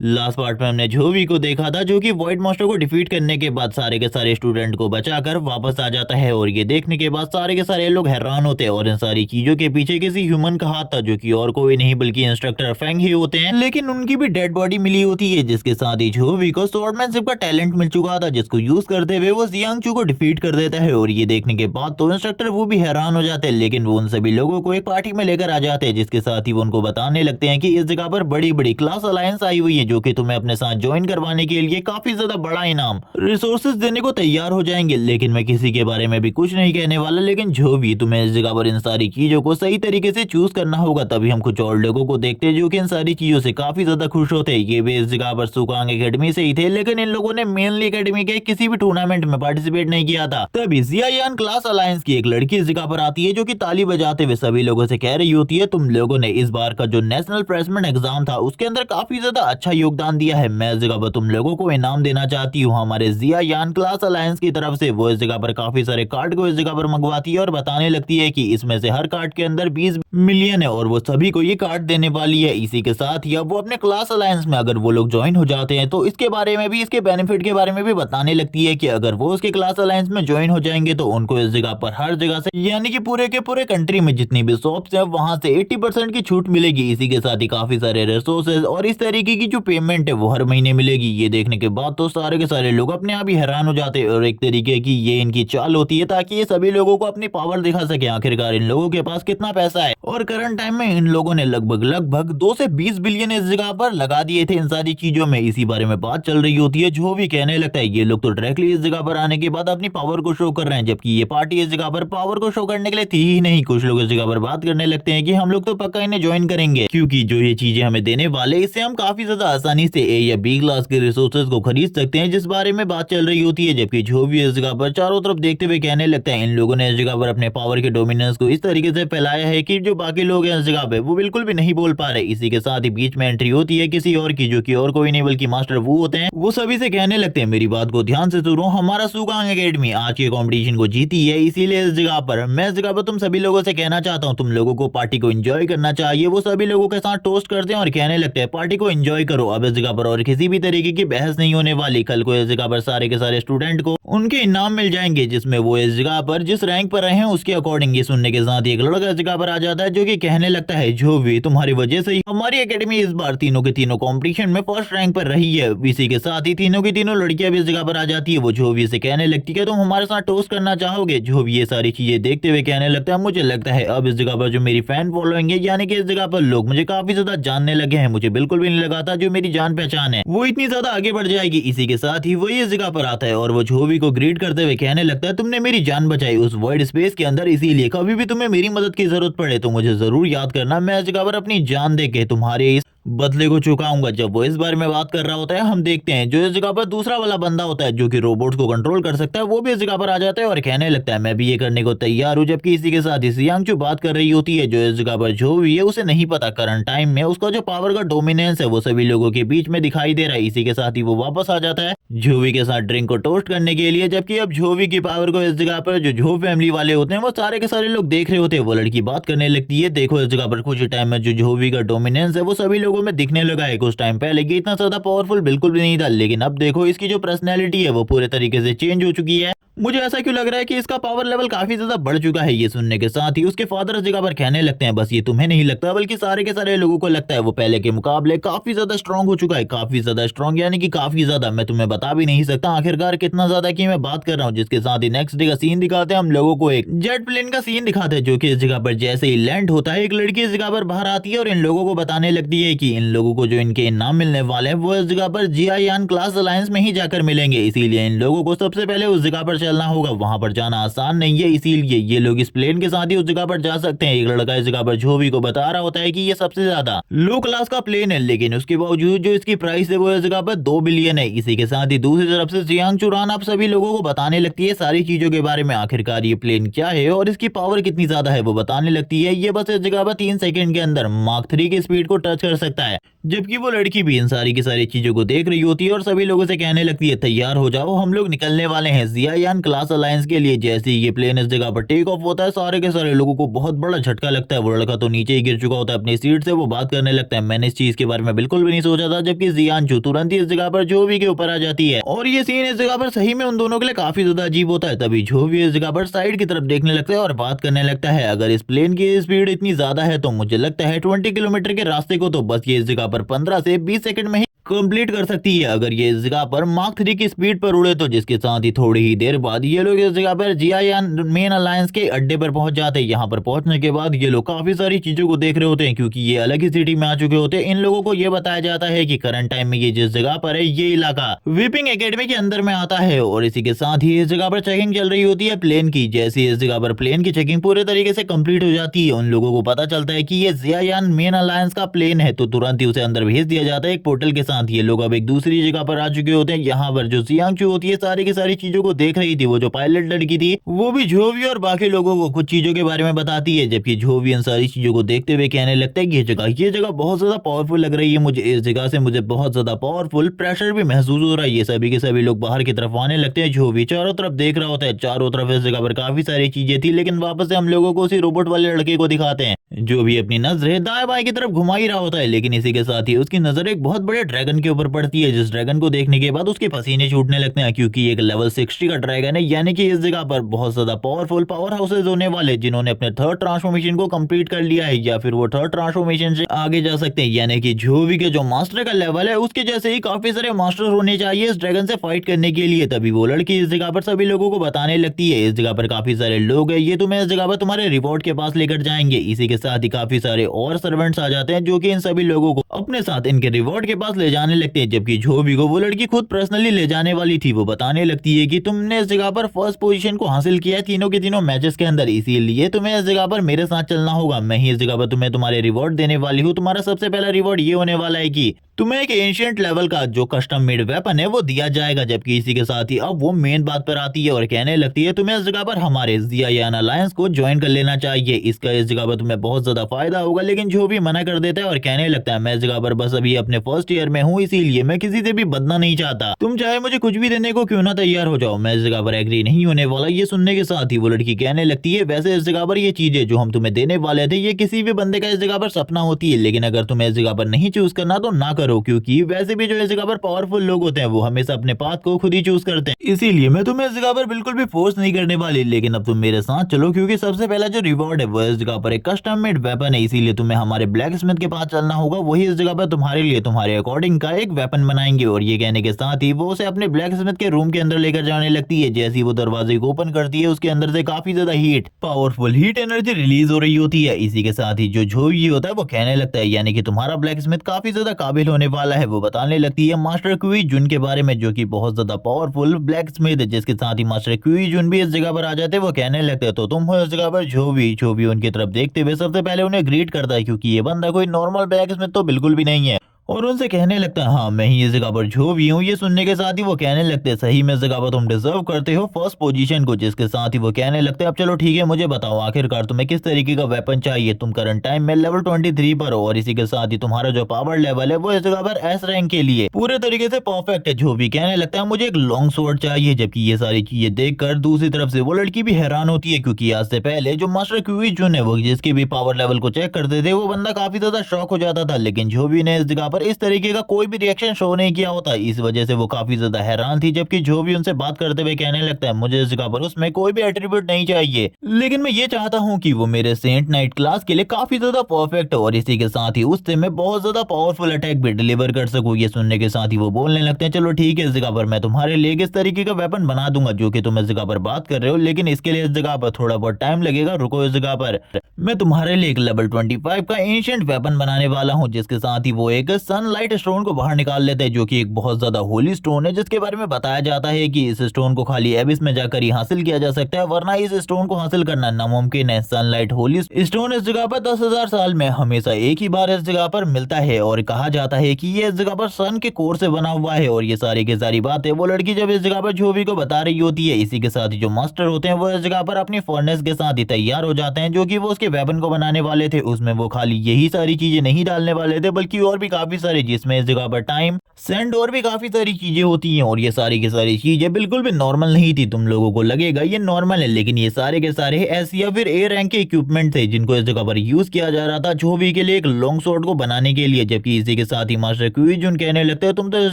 Last part में हमने जोवी को देखा था जो कि व्हाइट मास्टर को डिफीट करने के बाद सारे के सारे स्टूडेंट को बचाकर वापस आ जाता है। और ये देखने के बाद सारे के सारे लोग हैरान होते हैं और इन सारी चीजों के पीछे किसी ह्यूमन का हाथ था जो कि और कोई नहीं बल्कि इंस्ट्रक्टर फेंग ही होते हैं। लेकिन उनकी भी डेड बॉडी मिली होती है जिसके साथ ही जोवी को स्वॉर्डमैनशिप का टैलेंट मिल चुका था जिसको यूज करते हुए वो जियांगचू को डिफीट कर देता है। और ये देखने के बाद तो इंस्ट्रक्टर वो भी हैरान हो जाते हैं, लेकिन वो उन सभी लोगों को एक पार्टी में लेकर आ जाते हैं जिसके साथ ही वो उनको बताने लगते हैं कि इस जगह पर बड़ी बड़ी क्लास अलायंस आई हुई है जो कि तुम्हें अपने साथ ज्वाइन करवाने के लिए काफी ज्यादा बड़ा इनाम रिसोर्सेज देने को तैयार हो जाएंगे। लेकिन मैं किसी के बारे में भी कुछ नहीं कहने वाला, लेकिन जो भी तुम्हें इस जगह पर इन सारी चीजों को सही तरीके से चूज करना होगा। तभी हम कुछ और लोगों को देखते हैं जो कि इन सारी चीजों से काफी ज्यादा खुश होते हैं। ये भी इस जगह पर सुकांग एकेडमी से ही थे, लेकिन इन लोगों ने मेनली एकेडमी के किसी भी टूर्नामेंट में पार्टिसिपेट नहीं किया था। तभी जियायान क्लास अलायंस की एक लड़की इस जगह पर आती है जो कि ताली बजाते हुए सभी लोगों से कह रही होती है, तुम लोगों ने इस बार का जो नेशनल प्लेसमेंट एग्जाम था उसके अंदर काफी ज्यादा अच्छा योगदान दिया है। मैं इस जगह पर तुम लोगों को इनाम देना चाहती हूँ हमारे जियायान क्लास अलायंस की तरफ से। वो इस जगह पर काफी सारे कार्ड को इस जगह पर मंगवाती है और बताने लगती है कि इसमें से हर कार्ड के अंदर 20 मिलियन है और वो सभी को ये कार्ड देने वाली है। इसी के साथ ही अब वो अपने क्लास अलायंस में अगर वो लोग ज्वाइन हो जाते हैं तो इसके बारे में भी, इसके बेनिफिट के बारे में भी बताने लगती है कि अगर वो उसके क्लास अलायंस में ज्वाइन हो जाएंगे तो उनको इस जगह पर हर जगह से यानी कि पूरे के पूरे कंट्री में जितनी भी शॉप्स है वहां से 80% की छूट मिलेगी। इसी के साथ ही काफी सारे रिसोर्सेज और इस तरीके की जो पेमेंट है वो हर महीने मिलेगी। ये देखने के बाद तो सारे के सारे लोग अपने आप ही हैरान हो जाते हैं और एक तरीके की ये इनकी चाल होती है ताकि ये सभी लोगों को अपनी पावर दिखा सके आखिरकार इन लोगों के पास कितना पैसा है। और करंट टाइम में इन लोगों ने लगभग लगभग 2 से 20 बिलियन इस जगह पर लगा दिए थे इन सारी चीजों में। इसी बारे में बात चल रही होती है। जो भी कहने लगता है ये लोग तो डायरेक्टली इस जगह पर आने के बाद अपनी पावर को शो कर रहे हैं, जबकि ये पार्टी इस जगह पर पावर को शो करने के लिए थी ही नहीं। कुछ लोग इस जगह पर बात करने लगते हैं कि हम लोग तो पक्का इन्हें ज्वाइन करेंगे क्योंकि जो ये चीजें हमें देने वाले इससे हम काफी ज्यादा आसानी से ए या बी क्लास के रिसोर्सेज को खरीद सकते हैं, जिस बारे में बात चल रही होती है। जबकि जो भी इस जगह पर चारों तरफ देखते हुए कहने लगता है इन लोगों ने इस जगह पर अपने पावर के डोमिनेंस को इस तरीके से फैलाया है कि जो बाकी लोग हैं इस जगह पे वो बिल्कुल भी नहीं बोल पा रहे। इसी के साथ ही बीच में एंट्री होती है किसी और की जो कि और कोई नहीं बल्कि मास्टर वो होते हैं। वो सभी से कहने लगते हैं मेरी बात को ध्यान से सुनो, हमारा सुकांग एकेडमी आज के कंपटीशन को जीती है, इसीलिए इस जगह पर मैं इस जगह पर तुम सभी लोगों से कहना चाहता हूँ तुम लोगों को पार्टी को एंजॉय करना चाहिए। वो सभी लोगों के साथ टोस्ट करते हैं और कहने लगते हैं पार्टी को एंजॉय करो। अब इस जगह पर और किसी भी तरीके की बहस नहीं होने वाली। कल को इस जगह पर सारे के सारे स्टूडेंट को उनके इनाम मिल जाएंगे जिसमें वो इस जगह पर जिस रैंक पर रहे हैं उसके अकॉर्डिंग। ये सुनने के साथ एक लड़का इस जगह पर आ जाता है जो कि कहने लगता है जो भी तुम्हारी वजह से ही हमारी एकेडमी इस बार तीनों के तीनों कंपटीशन में फर्स्ट रैंक पर रही है। इसी के साथ ही तीनों की तीनों लड़कियां भी इस जगह पर आ जाती है। वो जो भी से कहने लगती है तुम हमारे साथ टोस्ट करना चाहोगे। जो भी ये सारी चीजें देखते हुए कहने लगता है मुझे लगता है अब इस जगह पर जो मेरी फैन फॉलोइंग है यानी कि इस जगह पर लोग मुझे काफी ज्यादा जानने लगे हैं। मुझे बिल्कुल भी नहीं लगा था जो मेरी जान पहचान है वो इतनी ज्यादा आगे बढ़ जाएगी। इसी के साथ ही वही इस जगह पर आता है और वो जोवी को ग्रीट करते हुए कहने लगता है तुमने मेरी जान बचाई उस वाइड स्पेस के अंदर, इसीलिए कभी भी तुम्हें मेरी मदद की जरूरत पड़े तो मुझे जरूर याद करना। मैं इस जगह पर अपनी जान देके तुम्हारे इस बदले को चुकाऊंगा। जब वो इस बारे में बात कर रहा होता है हम देखते हैं जो इस जगह पर दूसरा वाला बंदा होता है जो कि रोबोट्स को कंट्रोल कर सकता है वो भी इस जगह पर आ जाता है और कहने लगता है मैं भी ये करने को तैयार हूँ। जबकि इसी के साथ ही जियांगचू बात कर रही होती है जो इस जगह पर जो भी है उसे नहीं पता करंट टाइम में उसका जो पावर का डोमिनेंस है वो सभी लोगों के बीच में दिखाई दे रहा है। इसी के साथ ही वो वापस आ जाता है जोवी के साथ ड्रिंक को टोस्ट करने के लिए। जबकि अब जोवी की पावर को इस जगह पर जो जो फैमिली वाले होते हैं वो सारे के सारे लोग देख रहे होते हैं। वो लड़की बात करने लगती है देखो इस जगह पर कुछ टाइम में जो जोवी का डोमिनेंस है वो सभी लोगों में दिखने लगा है। कुछ टाइम पहले ये इतना ज्यादा पावरफुल बिल्कुल भी नहीं था, लेकिन अब देखो इसकी जो पर्सनैलिटी है वो पूरे तरीके से चेंज हो चुकी है। मुझे ऐसा क्यों लग रहा है कि इसका पावर लेवल काफी ज्यादा बढ़ चुका है। ये सुनने के साथ ही उसके फादर इस जगह पर कहने लगते हैं बस ये तुम्हें नहीं लगता बल्कि सारे के सारे लोगों को लगता है वो पहले के मुकाबले काफी ज्यादा स्ट्रांग हो चुका है। काफी ज्यादा स्ट्रांग यानी कि काफी ज्यादा, मैं तुम्हें बता भी नहीं सकता आखिरकार कितना ज्यादा की मैं बात कर रहा हूँ। जिसके साथ ही नेक्स्ट डे का सीन दिखाते हैं हम लोगों को एक जेट प्लेन का सीन दिखाते हैं जो कि इस जगह पर जैसे ही लैंड होता है एक लड़की इस जगह पर बाहर आती है और इन लोगों को बताने लगती है कि इन लोगों को जो इनके इनाम मिलने वाले हैं वो इस जगह पर जियायान क्लास अलायंस में ही जाकर मिलेंगे। इसीलिए इन लोगों को सबसे पहले उस जगह पर चलना होगा, वहां पर जाना आसान नहीं है। इसीलिए ये लोग इस प्लेन के साथ ही उस जगह पर जा सकते हैं। एक लड़का इस जगह पर जोवी को बता रहा होता है कि ये सबसे ज्यादा लो क्लास का प्लेन है, लेकिन उसके बावजूद जो इसकी प्राइस है वो इस जगह पर 2 बिलियन है। इसी के साथ ही दूसरी तरफ से जियांगचू रान आप सभी लोगों को बताने लगती है सारी चीजों के बारे में, आखिरकार ये प्लेन क्या है और इसकी पावर कितनी ज्यादा है वो बताने लगती है। ये बस इस जगह पर 3 सेकंड के अंदर मार्क 3 की स्पीड को टच कर सकता है। जबकि वो लड़की भी इन सारी की सारी चीजों को देख रही होती है और सभी लोगों से कहने लगती है तैयार हो जाओ हम लोग निकलने वाले हैं जियायान ह्यूमन क्लास अलायंस के लिए। जैसे ही ये प्लेन इस जगह पर टेक ऑफ होता है, सारे के सारे लोगों को बहुत बड़ा झटका लगता है। वो लड़का तो नीचे ही गिर चुका होता है अपनी सीट से, वो बात करने लगता है, मैंने इस चीज के बारे में बिल्कुल भी नहीं सोचा था। जबकि जियांशु तुरंत ही इस जगह पर जोवी के ऊपर आ जाती है और ये सीन इस जगह पर सही में उन दोनों के लिए काफी ज्यादा अजीब होता है। तभी जोवी इस जगह पर साइड की तरफ देखने लगता है और बात करने लगता है, अगर इस प्लेन की स्पीड इतनी ज्यादा है तो मुझे लगता है 20 किलोमीटर के रास्ते को तो बस ये इस जगह पर 15 से 20 सेकंड में ही कंप्लीट कर सकती है अगर ये इस जगह पर मार्क 3 की स्पीड पर उड़े तो। जिसके साथ ही थोड़ी ही देर बाद ये लोग इस जगह पर जियायान मेन अलायंस के अड्डे पर पहुंच जाते हैं। यहाँ पर पहुंचने के बाद ये लोग काफी सारी चीजों को देख रहे होते हैं क्योंकि ये अलग ही सिटी में आ चुके होते हैं। इन लोगों को ये बताया जाता है कि करंट टाइम में ये जिस जगह पर है ये इलाका विपिंग एकेडमी के अंदर में आता है और इसी के साथ ही इस जगह पर चेकिंग चल रही होती है प्लेन की। जैसे इस जगह पर प्लेन की चेकिंग पूरे तरीके से कंप्लीट हो जाती है, उन लोगों को पता चलता है कि ये जियायान मेन अलायंस का प्लेन है, तो तुरंत ही उसे अंदर भेज दिया जाता है एक पोर्टल के साथ। ये लोग अब एक दूसरी जगह पर आ चुके होते हैं। यहाँ पर जो जियांशु होती है सारी की सारी चीजों को देख रही थी, वो जो पायलट लड़की थी वो भी जोवी और बाकी लोगों को कुछ चीजों के बारे में बताती है। जबकि जोवी इन सारी चीजों को देखते हुए कहने लगता है कि ये जगह बहुत ज्यादा पावरफुल लग रही है मुझे, इस जगह से मुझे बहुत ज्यादा पावरफुल प्रेशर भी महसूस हो रहा है। ये सभी के सभी लोग बाहर की तरफ आने लगते हैं। जोवी चारों तरफ देख रहा होता है, चारों तरफ इस जगह पर काफी सारी चीजें थी, लेकिन वापस से हम लोगों को उसी रोबोट वाले लड़के को दिखाते हैं जो भी अपनी नजरें दाएं बाएं की तरफ घुमा ही रहा होता है। लेकिन इसी के साथ ही उसकी नजर एक बहुत बड़े ड्रैगन के ऊपर पड़ती है, जिस ड्रैगन को देखने के बाद उसके पसीने छूटने लगते हैं क्योंकि एक लेवल 60 का ड्रैगन है। यानी कि इस जगह पर बहुत ज्यादा पावरफुल पावर हाउसेज होने वाले जिन्होंने अपने थर्ड ट्रांसफॉर्मेशन को कंप्लीट कर लिया है या फिर वो थर्ड ट्रांसफॉर्मेशन से आगे जा सकते हैं। यानी कि जोवी के जो मास्टर का लेवल है उसके जैसे ही काफी सारे मास्टर होने चाहिए इस ड्रैगन से फाइट करने के लिए। तभी वो लड़की इस जगह पर सभी लोगों को बताने लगती है, इस जगह पर काफी सारे लोग हैं, ये तुम्हें इस जगह पर तुम्हारे रिवॉर्ड के पास लेकर जाएंगे। इसी के साथ ही काफी सारे और सर्वेंट्स आ जाते हैं जो कि इन सभी लोगों को अपने साथ इनके रिवॉर्ड के पास ले जाने लगते हैं। जबकि जोवी को वो लड़की खुद पर्सनली ले जाने वाली थी, वो बताने लगती है कि तुमने इस जगह पर फर्स्ट पोजीशन को हासिल किया है तीनों के तीनों मैचेस के अंदर, इसीलिए तुम्हें इस जगह पर मेरे साथ चलना होगा। मैं ही इस जगह पर तुम्हें तुम्हारे रिवॉर्ड देने वाली हूँ। तुम्हारा सबसे पहला रिवॉर्ड ये होने वाला है कि तुम्हें एक एंशिएंट लेवल का जो कस्टम मेड वेपन है वो दिया जाएगा। जबकि इसी के साथ ही अब वो मेन बात पर आती है और कहने लगती है तुम्हें इस जगह पर हमारे जियायान अलायंस को ज्वाइन कर लेना चाहिए, इसका इस जगह पर तुम्हें बहुत ज्यादा फायदा होगा। लेकिन जो भी मना कर देता है और कहने लगता है मैं इस जगह पर बस अभी अपने फर्स्ट ईयर में हूँ, इसीलिए मैं किसी से भी बदना नहीं चाहता, तुम चाहे मुझे कुछ भी देने को क्यों ना तैयार हो जाओ, मैं इस जगह पर एग्री नहीं होने वाला। ये सुनने के साथ ही वो लड़की कहने लगती है वैसे इस जगह पर ये चीजें जो हम तुम्हें देने वाले थे ये किसी भी बंदे का इस जगह पर सपना होती है, लेकिन अगर तुम्हें इस जगह पर नहीं चूज करना तो ना करो, क्योंकि वैसे भी जो इस जगह पर पावरफुल लोग होते हैं वो हमेशा अपने पाथ को खुद ही चूज करते हैं, इसीलिए मैं तुम्हें इस जगह पर बिल्कुल भी फोर्स नहीं करने वाली। लेकिन अब तुम मेरे साथ चलो क्योंकि सबसे पहला जो रिवॉर्ड है वो इस जगह पर एक कस्टम मेड वेपन है, इसीलिए तुम्हें हमारे ब्लैक स्मिथ के पास चलना होगा, वही इस जगह पर तुम्हारे लिए तुम्हारे अकॉर्डिंग का एक वेपन बनाएंगे। और ये कहने के साथ ही वो उसे अपने ब्लैक स्मिथ के रूम के अंदर लेकर जाने लगती है। जैसे ही वो दरवाजे को ओपन करती है उसके अंदर से काफी ज्यादा heat powerful heat energy release हो रही होती है। इसी के साथ ही जो जोवी होता है वो कहने लगता है यानी कि तुम्हारा ब्लैक स्मिथ काफी ज्यादा काबिल होने वाला है। वो बताने लगती है मास्टर क्वी जुन के बारे में जो कि बहुत ज्यादा पावरफुल ब्लैक स्मिथ है। जिसके साथ ही मास्टर क्वी जुन भी इस जगह पर आ जाते हैं। वो कहने लगते हैं तो तुम हो इस जगह पर जोवी उनकी तरफ देखते हुए सबसे पहले उन्हें ग्रीट करता है क्योंकि ये बंदा कोई नॉर्मल ब्लैक स्मिथ तो बिल्कुल भी नहीं है और उनसे कहने लगता है हाँ मैं ही इस जगह पर जोवी हूँ। ये सुनने के साथ ही वो कहने लगते हैं सही में इस जगह पर तुम डिजर्व करते हो फर्स्ट पोजीशन को। जिसके साथ ही वो कहने लगते हैं अब चलो ठीक है मुझे बताओ आखिरकार तुम्हें किस तरीके का वेपन चाहिए, तुम करंट टाइम में लेवल 23 पर हो और इसी के साथ ही तुम्हारा जो पावर लेवल है वो इस जगह पर एस रैंक के लिए पूरे तरीके से परफेक्ट है। जोवी कहने लगता है मुझे एक लॉन्ग स्वॉर्ड चाहिए। जबकि ये सारी चीजें देखकर दूसरी तरफ से वो लड़की भी हैरान होती है क्योंकि आज से पहले जो मास्टर क्वी जुन है वो जिसके भी पावर लेवल को चेक करते थे वो बंदा काफी ज्यादा शॉक हो जाता था, लेकिन जोवी ने इस जगह पर इस तरीके का कोई भी रिएक्शन शो नहीं किया होता, इस वजह से वो काफी ज्यादा हैरान थी। जबकि जो भी उनसे बात करते हुए कहने लगता है मुझे इस जगह पर उसमें कोई भी एट्रीब्यूट नहीं चाहिए, लेकिन मैं ये चाहता हूँ कि वो मेरे सेंट नाइट क्लास के लिए काफी ज्यादा परफेक्ट हो और इसी के साथ ही उससे मैं बहुत ज्यादा पावरफुल अटैक भी डिलीवर कर सकूं। ये सुनने के साथ ही वो बोलने लगते हैं चलो ठीक है इस जगह पर मैं तुम्हारे लिए इस तरीके का वेपन बना दूंगा जो कि तुम इस जगह पर बात कर रहे हो, लेकिन इसके लिए इस जगह पर थोड़ा बहुत टाइम लगेगा, रुको इस जगह पर मैं तुम्हारे लिए एक लेवल 25 का एंशिएंट वेपन बनाने वाला हूँ। जिसके साथ ही वो एक सनलाइट स्टोन को बाहर निकाल लेते हैं जो कि एक बहुत ज्यादा होली स्टोन है, जिसके बारे में बताया जाता है कि इस स्टोन को खाली एबिस में जाकर ही हासिल किया जा सकता है, वरना इस स्टोन को हासिल करना नामुमकिन है। सनलाइट होली स्टोन इस जगह पर 10,000 साल में हमेशा एक ही बार इस जगह पर मिलता है और कहा जाता है कि ये इस जगह पर सन के कोर से बना हुआ है। और ये सारी की सारी बातें वो लड़की जब इस जगह पर जोवी को बता रही होती है, इसी के साथ ही जो मास्टर होते हैं वो इस जगह पर अपनी फर्नेस के साथ ही तैयार हो जाते हैं जो कि वो उसके वेपन को बनाने वाले थे। उसमें वो खाली यही सारी चीजें नहीं डालने वाले थे बल्कि और भी काफी सारे, जिसमें इस जगह पर टाइम, सेंड और भी काफी सारी चीजें होती हैं। और ये सारी की सारी चीजें बिल्कुल भी नॉर्मल नहीं थी। तुम लोगों को लगेगा ये नॉर्मल है, लेकिन ये सारे के सारे एस या फिर ए रैंक के इक्विपमेंट थे जिनको इस जगह पर यूज किया जा रहा था जोवी के लिए एक लॉन्ग शॉट को बनाने के लिए। जबकि इसी के साथ ही मास्टर क्यूईजन कहने लगते हैं तुम तो इस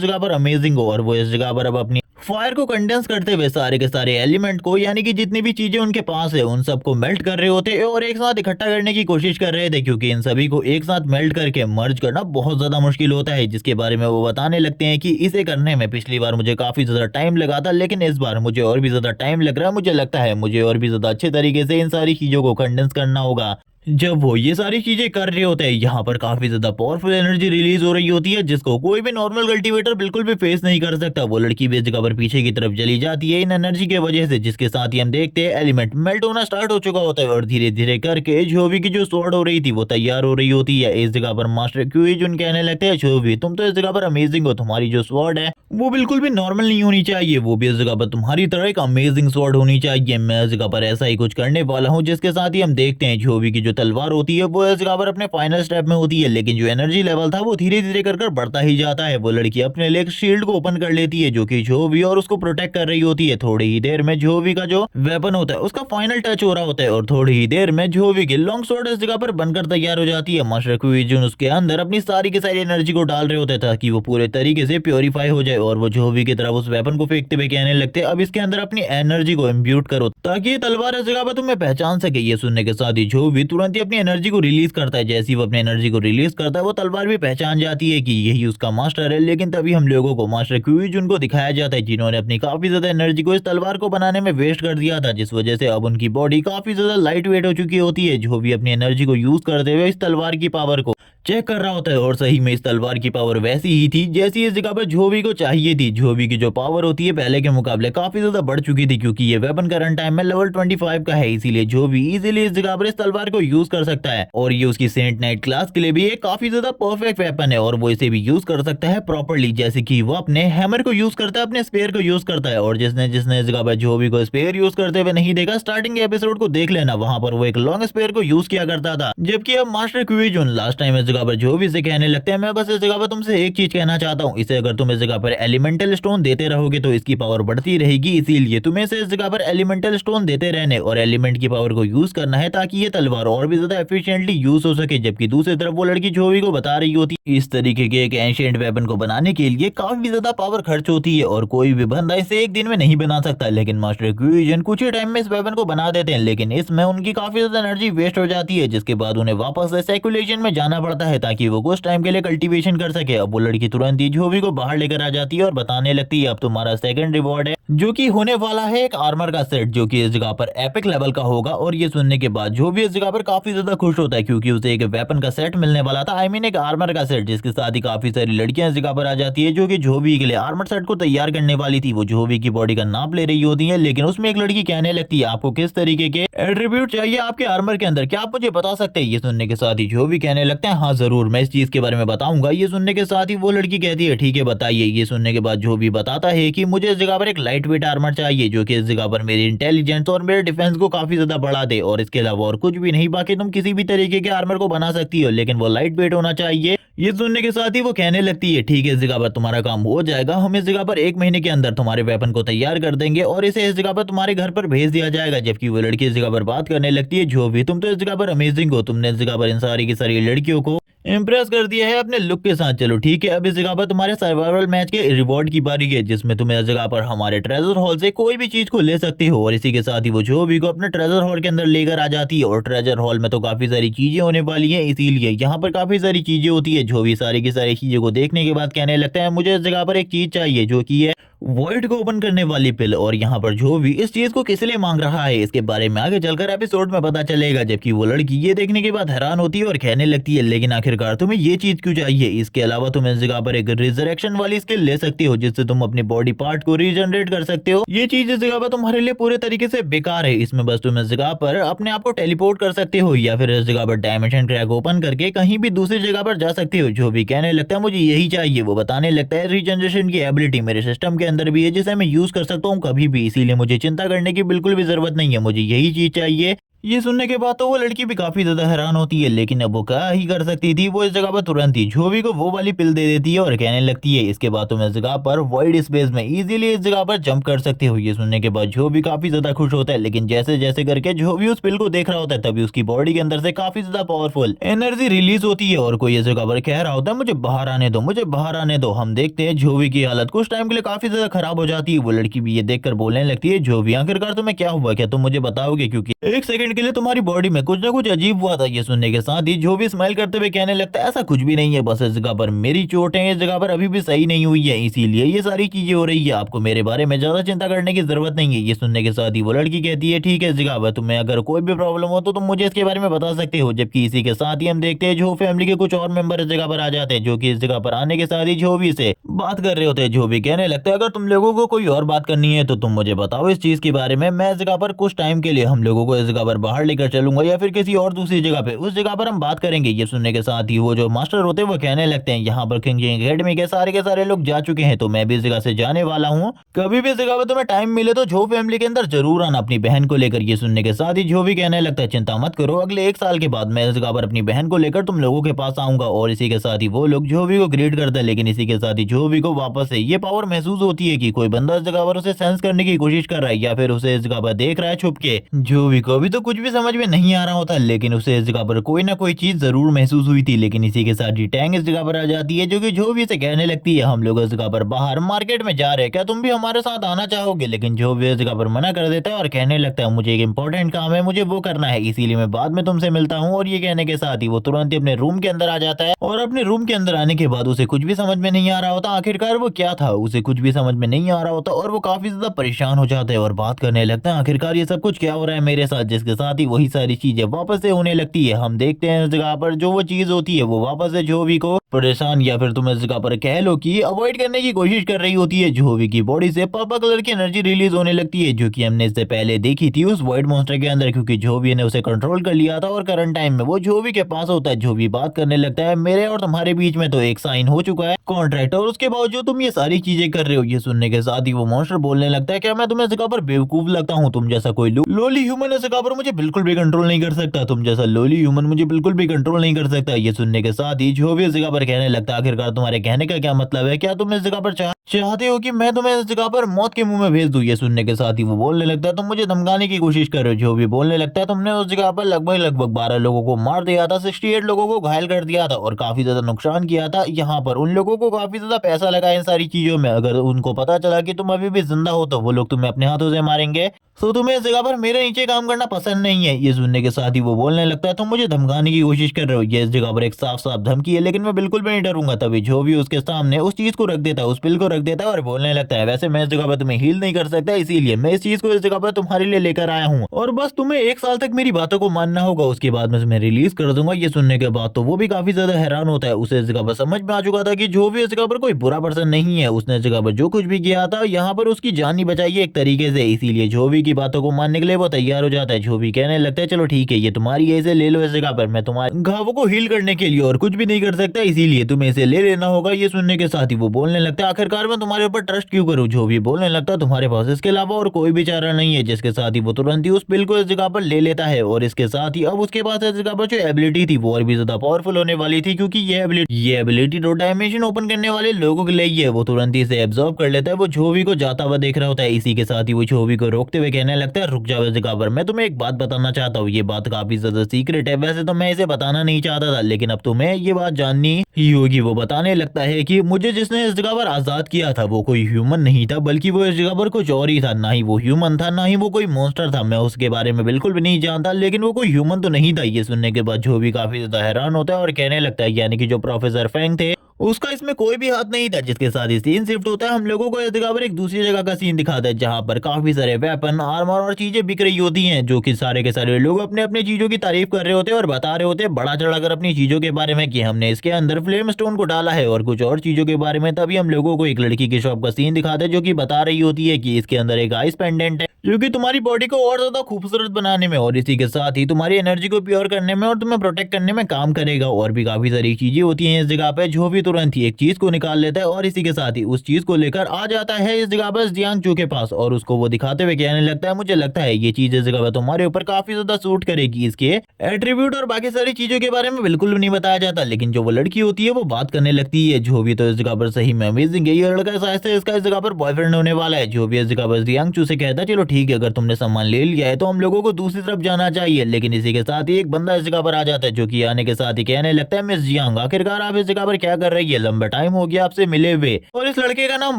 जगह पर अमेजिंग हो, और वो इस जगह पर अब अपनी फायर को कंडेंस करते हुए सारे के सारे एलिमेंट को, यानी कि जितनी भी चीजें उनके पास है उन सबको मेल्ट कर रहे होते और एक साथ इकट्ठा करने की कोशिश कर रहे थे, क्योंकि इन सभी को एक साथ मेल्ट करके मर्ज करना बहुत ज्यादा मुश्किल होता है। जिसके बारे में वो बताने लगते हैं कि इसे करने में पिछली बार मुझे काफी ज्यादा टाइम लगा था, लेकिन इस बार मुझे और भी ज्यादा टाइम लग रहा है। मुझे लगता है मुझे और भी ज्यादा अच्छे तरीके से इन सारी चीजों को कंडेंस करना होगा। जब वो ये सारी चीजें कर रहे होते हैं, यहाँ पर काफी ज्यादा पावरफुल एनर्जी रिलीज हो रही होती है जिसको कोई भी नॉर्मल कल्टीवेटर बिल्कुल भी फेस नहीं कर सकता। वो लड़की भी इस जगह पर पीछे की तरफ चली जाती है इन एनर्जी के वजह से, जिसके साथ ही हम देखते हैं एलिमेंट मेल्ट होना स्टार्ट हो चुका होता है और धीरे धीरे करके जोवी की जो स्वॉर्ड हो रही थी वो तैयार हो रही होती है। इस जगह पर मास्टर क्यूईजन कहने लगते हैं जोवी तुम तो इस जगह पर अमेजिंग हो, तुम्हारी जो स्वॉर्ड है वो बिल्कुल भी नॉर्मल नहीं होनी चाहिए, वो भी इस जगह पर तुम्हारी तरह एक अमेजिंग स्वॉर्ड होनी चाहिए। मैं इस जगह पर ऐसा ही कुछ करने वाला हूँ। जिसके साथ ही हम देखते हैं जोवी की जो तलवार होती है वो इस जगह पर अपने फाइनल स्टेप में होती है, लेकिन जो एनर्जी लेवल था वो धीरे धीरे कर बढ़ता ही जाता है। वो लड़की अपने लिए एक शील्ड को ओपन कर लेती है जो कि जोवी और उसको प्रोटेक्ट कर रही होती है। थोड़ी ही देर में जोवी का जो वेपन होता है उसका फाइनल टच हो रहा होता है और थोड़ी ही देर में जोवी की लॉन्ग स्वॉर्ड इस जगह पर बनकर तैयार हो जाती है। मास्टर क्यूईजन उसके अंदर अपनी सारी की सारी एनर्जी को डाल रहे होते हैं ताकि वो पूरे तरीके से प्योरीफाई हो जाए, और वो जोवी की तरफ उस वेपन को फेंकते हुए कहने लगते हैं अब इसके अंदर अपनी एनर्जी को इम्ब्यूट करो ताकि ये तलवार इस जगह पर तुम्हें पहचान सके। ये सुनने के साथ ही जोवी तुरंत ही अपनी एनर्जी को रिलीज करता है। जैसे ही वो अपनी एनर्जी को रिलीज करता है वो तलवार भी पहचान जाती है कि यही उसका मास्टर है। लेकिन तभी हम लोगों को मास्टर क्यूईजन को दिखाया जाता है जिन्होंने अपनी काफी ज्यादा एनर्जी को इस तलवार को बनाने में वेस्ट कर दिया था, जिस वजह से अब उनकी बॉडी काफी ज्यादा लाइट वेट हो चुकी होती है। जो भी अपनी एनर्जी को यूज करते हुए इस तलवार की पावर को चेक कर रहा होता है, और सही में इस तलवार की पावर वैसी ही थी जैसी इस जगह पर जोवी को चाहिए थी। जोवी की जो पावर होती है पहले के मुकाबले काफी ज्यादा बढ़ चुकी थी, क्योंकि ये वेपन करंट टाइम में लेवल 25 का है, इसीलिए जोवी इजीली इस जगह पर इस तलवार को यूज कर सकता है। और ये उसकी सेंट नाइट क्लास के लिए भी एक काफी ज्यादा परफेक्ट वेपन है और वो इसे भी यूज कर सकता है प्रॉपर्ली, जैसे कि वो अपने हैमर को यूज करता है, अपने स्पेयर को यूज करता है। और जिसने जिसने इस जगह पर जोवी को स्पेयर यूज करते हुए नहीं देखा, स्टार्टिंग के एपिसोड को देख लेना, वहां पर वो एक लॉन्ग स्पेयर को यूज किया करता था। जबकि अब मास्टर क्यूईजन लास्ट टाइम इस जगह पर जोवी से कहने लगते हैं मैं बस इस जगह पर तुमसे एक चीज कहना चाहता हूँ, इसे अगर तुम इस जगह पर एलिमेंटल स्टोन देते रहोगे तो इसकी पावर बढ़ती रहेगी, इसीलिए तुम्हें इस जगह पर एलिमेंटल स्टोन देते रहने और एलिमेंट की पावर को यूज करना है ताकि ये तलवार और भी ज्यादा एफिशिएंटली यूज हो सके। जबकि दूसरी तरफ वो लड़की जोवी को बता रही होती इस तरीके के एक एंशिएंट वेपन को बनाने के लिए काफी ज्यादा पावर खर्च होती है और कोई भी बंदा इसे एक दिन में नहीं बना सकता। लेकिन मास्टर क्यूईजन कुछ ही टाइम में इस वेपन को बना देते हैं, लेकिन इसमें उनकी काफी ज्यादा एनर्जी वेस्ट हो जाती है, जिसके बाद उन्हें वापस सर्कुलेशन में जाना पड़ता है ताकि वो कुछ टाइम के लिए कल्टीवेशन कर सके। अब वो लड़की तुरंत ही जोवी को बाहर लेकर आ जाती है और बताने लगती है अब तुम्हारा सेकंड रिवॉर्ड है जो कि होने वाला है एक आर्मर का सेट जो कि इस जगह पर एपिक लेवल का होगा। और ये सुनने के बाद जो भी इस जगह पर काफी ज्यादा खुश होता है क्योंकि उसे एक वेपन का सेट मिलने वाला था, आई मीन एक आर्मर का सेट, जिसके साथ ही काफी सारी लड़कियां इस जगह पर आ जाती है जो कि जोवी के लिए आर्मर सेट को तैयार करने वाली थी। वो जोवी की बॉडी का नाप ले रही होती है, लेकिन उसमें एक लड़की कहने लगती है आपको किस तरीके के एट्रीब्यूट चाहिए आपके आर्मर के अंदर, क्या आप मुझे बता सकते हैं? ये सुनने के साथ ही जोवी कहने लगते हैं हाँ जरूर, मैं इस चीज के बारे में बताऊंगा। ये सुनने के साथ ही वो लड़की कहती है ठीक है बताइए। ये सुनने के बाद जोवी बताता है कि मुझे इस जगह पर एक लाइट वेट आर्मर चाहिए जो कि इस जगह पर मेरी इंटेलिजेंस और मेरे डिफेंस को काफी ज्यादा बढ़ा दे, और इसके अलावा और कुछ भी नहीं, बाकी तुम किसी भी तरीके के आर्मर को बना सकती हो लेकिन वो लाइट वेट होना चाहिए। ये सुनने के साथ ही वो कहने लगती है ठीक है इस जगह पर तुम्हारा काम हो जाएगा, हम इस जगह पर 1 महीने के अंदर तुम्हारे वेपन को तैयार कर देंगे और इसे इस जगह पर तुम्हारे घर पर भेज दिया जाएगा। जबकि वो लड़की इस जगह पर बात करने लगती है जो भी तुम तो इस जगह पर अमेजिंग हो, तुमने इस जगह पर इन सारी की सारी लड़कियों को इम्प्रेस कर दिया है अपने लुक के साथ। चलो ठीक है, अब इस जगह पर तुम्हारे सर्वाइवल मैच के रिवॉर्ड की बारी है जिसमें तुम्हें इस जगह पर हमारे ट्रेजर हॉल से कोई भी चीज को ले सकते हो। और इसी के साथ ही वो जो भी को अपने ट्रेजर हॉल के अंदर लेकर आ जाती है और ट्रेजर हॉल में तो काफी सारी चीजें होने वाली है, इसीलिए यहाँ पर काफी सारी चीजें होती है। जो भी सारी की सारी चीजों को देखने के बाद कहने लगता है मुझे इस जगह पर एक चीज चाहिए जो की है वॉइड को ओपन करने वाली पिल। और यहाँ पर जो भी इस चीज को किस लिए मांग रहा है इसके बारे में आगे चलकर एपिसोड में पता चलेगा। जबकि वो लड़की ये देखने के बाद हैरान होती है और कहने लगती है लेकिन आखिरकार तुम्हें ये चीज क्यों चाहिए? इसके अलावा तुम इस जगह पर एक रिजरेक्शन वाली स्किल ले सकते हो जिससे तुम अपनी बॉडी पार्ट को रीजनरेट कर सकते हो। ये चीज इस जगह पर तुम्हारे लिए पूरे तरीके से बेकार है, इसमें बस तुम इस जगह पर अपने आप को टेलीपोर्ट कर सकते हो या फिर इस जगह पर डायमेंशन क्रैक ओपन करके कहीं भी दूसरी जगह पर जा सकते हो। जो भी कहने लगता है मुझे यही चाहिए। वो बताने लगता है रीजनरेशन की एबिलिटी मेरे सिस्टम के अंदर भी है जिसे मैं यूज कर सकता हूँ कभी भी, इसीलिए मुझे चिंता करने की बिल्कुल भी जरूरत नहीं है, मुझे यही चीज चाहिए ये सुनने के बाद तो वो लड़की भी काफी ज्यादा हैरान होती है, लेकिन अब वो क्या ही कर सकती थी। वो इस जगह पर तुरंत ही जोवी को वो वाली पिल दे देती है और कहने लगती है इसके बाद तुम इस जगह पर वॉइड स्पेस में इजीली इस जगह पर जंप कर सकते हो। ये सुनने के बाद जोवी काफी ज्यादा खुश होता है, लेकिन जैसे जैसे करके जोवी उस पिल को देख रहा होता है तभी उसकी बॉडी के अंदर से काफी ज्यादा पावरफुल एनर्जी रिलीज होती है और कोई इस जगह पर कह रहा होता है मुझे बाहर आने दो, मुझे बाहर आने दो। हम देखते हैं जोवी की हालत कुछ टाइम के लिए काफी ज्यादा खराब हो जाती है। वो लड़की भी ये देखकर बोलने लगती है जोवी आखिरकार तुम्हें क्या हुआ, क्या तुम मुझे बताओगे, क्योंकि एक सेकंड के लिए तुम्हारी बॉडी में कुछ ना कुछ अजीब हुआ था। ये सुनने के साथ ही जो भी स्माइल करते हुए कहने लगता है ऐसा कुछ भी नहीं है, बस इस जगह पर मेरी चोट है, इस जगह पर अभी भी सही नहीं हुई है, इसीलिए ये सारी चीजें हो रही है। आपको मेरे बारे में ज्यादा चिंता करने की जरूरत नहीं है। ये सुनने के साथ ही वो लड़की कहती है ठीक है, इस जगह पर तुम्हें अगर कोई भी प्रॉब्लम हो तो तुम मुझे इसके बारे में बता सकते हो। जबकि इसी के साथ ही हम देखते हैं जो फैमिली के कुछ और मेंबर इस जगह पर आ जाते हैं, जो कि इस जगह पर आने के साथ ही जो भी से बात कर रहे होते हैं। जो भी कहने लगता है अगर तुम लोगों को कोई और बात करनी है तो तुम मुझे बताओ इस चीज के बारे में, मैं इस जगह पर कुछ टाइम के लिए हम लोगों को इस जगह पर बाहर लेकर चलूंगा या फिर किसी और दूसरी जगह पे, उस जगह पर हम बात करेंगे। ये सुनने के साथ ही वो जो मास्टर होते हैं वो कहने लगते हैं यहाँ पर किंग एकेडमी के सारे लोग जा चुके हैं, तो मैं भी इस जगह से जाने वाला हूँ। कभी भी इस जगह पर तुम्हें टाइम मिले तो जो फैमिली के अंदर जरूर आना अपनी बहन को लेकर। ये सुनने के साथ ही जो भी कहने लगता है चिंता मत करो, अगले 1 साल के बाद मैं इस जगह पर अपनी बहन को लेकर तुम लोगों के पास आऊंगा। और इसी के साथ ही वो लोग जो भी को ग्रीट करते हैं, लेकिन इसी के साथ ही जो भी को वापस से ये पावर महसूस होती है कि कोई बंदा इस जगह पर उसे सेंस करने की कोशिश कर रहा है या फिर उसे इस जगह पर देख रहा है छुप के। जो भी को अभी तो कुछ भी समझ में नहीं आ रहा होता, लेकिन उसे इस जगह पर कोई ना कोई चीज जरूर महसूस हुई थी। लेकिन इसी के साथ ही टैंग इस जगह पर आ जाती है, जो कि जो भी इसे कहने लगती है हम लोग इस जगह पर बाहर मार्केट में जा रहे हैं, क्या तुम भी हमारे साथ आना चाहोगे। लेकिन जो भी इस जगह पर मना कर देता है और कहने लगता है मुझे एक इंपॉर्टेंट काम है, मुझे वो करना है, इसीलिए मैं बाद में तुमसे मिलता हूँ। और ये कहने के साथ ही वो तुरंत ही अपने रूम के अंदर आ जाता है और अपने रूम के अंदर आने के बाद उसे कुछ भी समझ में नहीं आ रहा होता आखिरकार वो क्या था, उसे कुछ भी समझ में नहीं आ रहा होता और वो काफी ज्यादा परेशान हो जाता है और बात करने लगता है आखिरकार ये सब कुछ क्या हो रहा है मेरे साथ। जिसके साथ ही वही सारी चीजें वापस से होने लगती है। हम देखते हैं इस जगह पर जो वो चीज होती है वो वापस से जोवी को परेशान या फिर तुम इस जगह पर कह लो कि अवॉइड करने की कोशिश कर रही होती है। जोवी की बॉडी से पर्पल कलर की एनर्जी रिलीज होने लगती है, जो कि हमने इससे पहले देखी थी उस व्हाइट मॉन्स्टर के अंदर, क्योंकि जोवी ने उसे कंट्रोल कर लिया था और करंट टाइम में वो जोवी के पास होता है। जोवी बात करने लगता है मेरे और तुम्हारे बीच में तो एक साइन हो चुका है कॉन्ट्रैक्ट, और उसके बावजूद तुम ये सारी चीजें कर रहे हो। ये सुनने के साथ ही वो मॉन्स्टर बोलने लगता है क्या मैं तुम्हें इस जगह पर बेवकूफ लगता हूँ, तुम जैसा कोई लोली ह्यूमन इस जगह पर मुझे बिल्कुल भी कंट्रोल नहीं कर सकता, तुम जैसा लोली ह्यूमन मुझे बिल्कुल भी कंट्रोल नहीं कर सकता। ये सुनने के साथ ही जो भी इस जगह पर कहने लगता है आखिरकार तुम्हारे कहने का क्या मतलब है, क्या तुम इस जगह पर चाहते हो कि मैं तुम्हें इस जगह पर मौत के मुंह में भेज दूं। ये सुनने के साथ ही वो बोलने लगता है तुम मुझे धमकाने की कोशिश कर रहे हो। जो भी बोलने लगता है तुमने उस जगह पर लगभग 12 लोगों को मार दिया था, 68 लोगों को घायल कर दिया था और काफी ज्यादा नुकसान किया था। यहाँ पर उन लोगों को काफी ज्यादा पैसा लगा इन सारी चीजों में, अगर उनको पता चला कि तुम अभी भी जिंदा हो तो वो लोग तुम्हें अपने हाथों से मारेंगे। तो तुम्हें इस जगह पर मेरे नीचे काम करना पसंद नहीं है। ये सुनने के साथ ही वो बोलने लगता है तुम मुझे धमकाने की कोशिश कर रहे हो। ये इस जगह पर एक साफ साफ धमकी है, लेकिन मैं बिल्कुल भी नहीं डरूंगा। तभी जो भी उसके सामने उस चीज को रख देता है, उस पिल को रख देता है और बोलने लगता है वैसे मैं इस जगह पर तुम्हें हील नहीं कर सकता, इसीलिए मैं इस चीज को इस जगह पर तुम्हारे लिए लेकर आया हूँ और बस तुम्हें 1 साल तक मेरी बातों को मानना होगा, उसके बाद मैं तुम्हें रिलीज कर दूंगा। ये सुनने के बाद तो वो भी काफी ज्यादा हैरान होता है। उसे इस जगह पर समझ में आ चुका था कि जो भी इस जगह पर कोई बुरा पर्सन नहीं है, उसने इस जगह पर जो कुछ भी किया था यहाँ पर उसकी जान ही बचाई है एक तरीके से, इसीलिए जो भी की बातों को मानने के लिए वो तैयार हो जाता है। जो भी कहने लगता है चलो ठीक है ये तुम्हारी है, इसे ले लो इस जगह पर, मैं तुम्हारे घावों को हील करने के लिए और कुछ भी नहीं कर सकता, इसीलिए तुम्हें इसे ले लेना होगा। ये सुनने के साथ ही वो बोलने लगता है आखिरकार मैं तुम्हारे ऊपर ट्रस्ट क्यों करूं। जो भी बोलने लगता है तुम्हारे पास इसके अलावा और कोई भी चारा नहीं है। जिसके साथ ही वो तुरंत ही उस पिल को इस जगह पर ले लेता है और इसके साथ ही अब उसके पास इस जगह पर जो एबिलिटी थी वो और भी ज्यादा पावरफुल होने वाली थी, क्योंकि ये एबिलिटी दो डायमेंशन ओपन करने वाले लोगों के लिए ही है। वो तुरंत ही इसे एब्जॉर्ब कर लेता है। वो जोवी को जाता हुआ देख रहा होता है, इसी के साथ ही वो जोवी को रोकते हुए कहने लगता है रुक जाओ इस जगह पर, मैं तुम्हें एक बात बताना चाहता हूँ। ये बात काफी ज्यादा सीक्रेट है, वैसे तो मैं इसे बताना नहीं चाहता था, लेकिन अब तुम्हें ये बात जाननी ही होगी। वो बताने लगता है कि मुझे जिसने इस जगह पर आजाद किया था वो कोई ह्यूमन नहीं था, बल्कि वो इस जगह पर कुछ और ही था। ना ही वो ह्यूमन था, ना ही वो कोई मॉन्स्टर था, मैं उसके बारे में बिल्कुल भी नहीं जानता, लेकिन वो कोई ह्यूमन तो नहीं था। ये सुनने के बाद जो भी काफी ज्यादा हैरान होता है और कहने लगता है यानी कि जो प्रोफेसर फेंग थे उसका इसमें कोई भी हाथ नहीं था। जिसके साथ ही सीन शिफ्ट होता है, हम लोगों को इस जगह पर एक दूसरी जगह का सीन दिखाता है जहां पर काफी सारे वेपन आर्मर और चीजें बिक रही होती हैं, जो कि सारे के सारे लोग अपने अपने चीजों की तारीफ कर रहे होते हैं और बता रहे होते हैं बड़ा चढ़ाकर अपनी चीजों के बारे में कि हमने इसके अंदर फ्लेम स्टोन को डाला है और कुछ और चीजों के बारे में। तभी हम लोगों को एक लड़की की शॉप का सीन दिखाते हैं जो कि बता रही होती है कि इसके अंदर एक आइस पेंडेंट है जो कि तुम्हारी बॉडी को और ज्यादा खूबसूरत बनाने में और इसी के साथ ही तुम्हारी एनर्जी को प्योर करने में और तुम्हें प्रोटेक्ट करने में काम करेगा। और भी काफी सारी चीजें होती हैं इस जगह पे। जो भी तुरंत ही एक चीज को निकाल लेता है और इसी के साथ ही उस चीज को लेकर आ जाता है इस जगह पर जियांग चू के पास और उसको वो दिखाते हुए कहने लगता है मुझे लगता है ये चीज इस जगह पर तुम्हारे ऊपर काफी ज्यादा सूट करेगी। इसके एट्रीब्यूट और बाकी सारी चीजों के बारे में बिल्कुल भी नहीं बताया जाता, लेकिन जो वो लड़की होती है वो बात करने लगती है। जो भी तो इस जगह पर सही में अमेजिंग है, ये लड़का शायद से इसका इस जगह पर बॉयफ्रेंड होने वाला है। जो भी इस जगह पर जियांग चू से कहता है चलो ठीक है, अगर तुमने सामान ले लिया है तो हम लोगों को दूसरी तरफ जाना चाहिए। लेकिन इसी के साथ ही एक बंदा इस जगह पर आ जाता है जो कि आने के साथ ही कहने लगता है मिस जियांग आखिरकार आप इस जगह पर क्या कर रही है, लंबा टाइम हो गया आपसे मिले हुए। और इस लड़के का नाम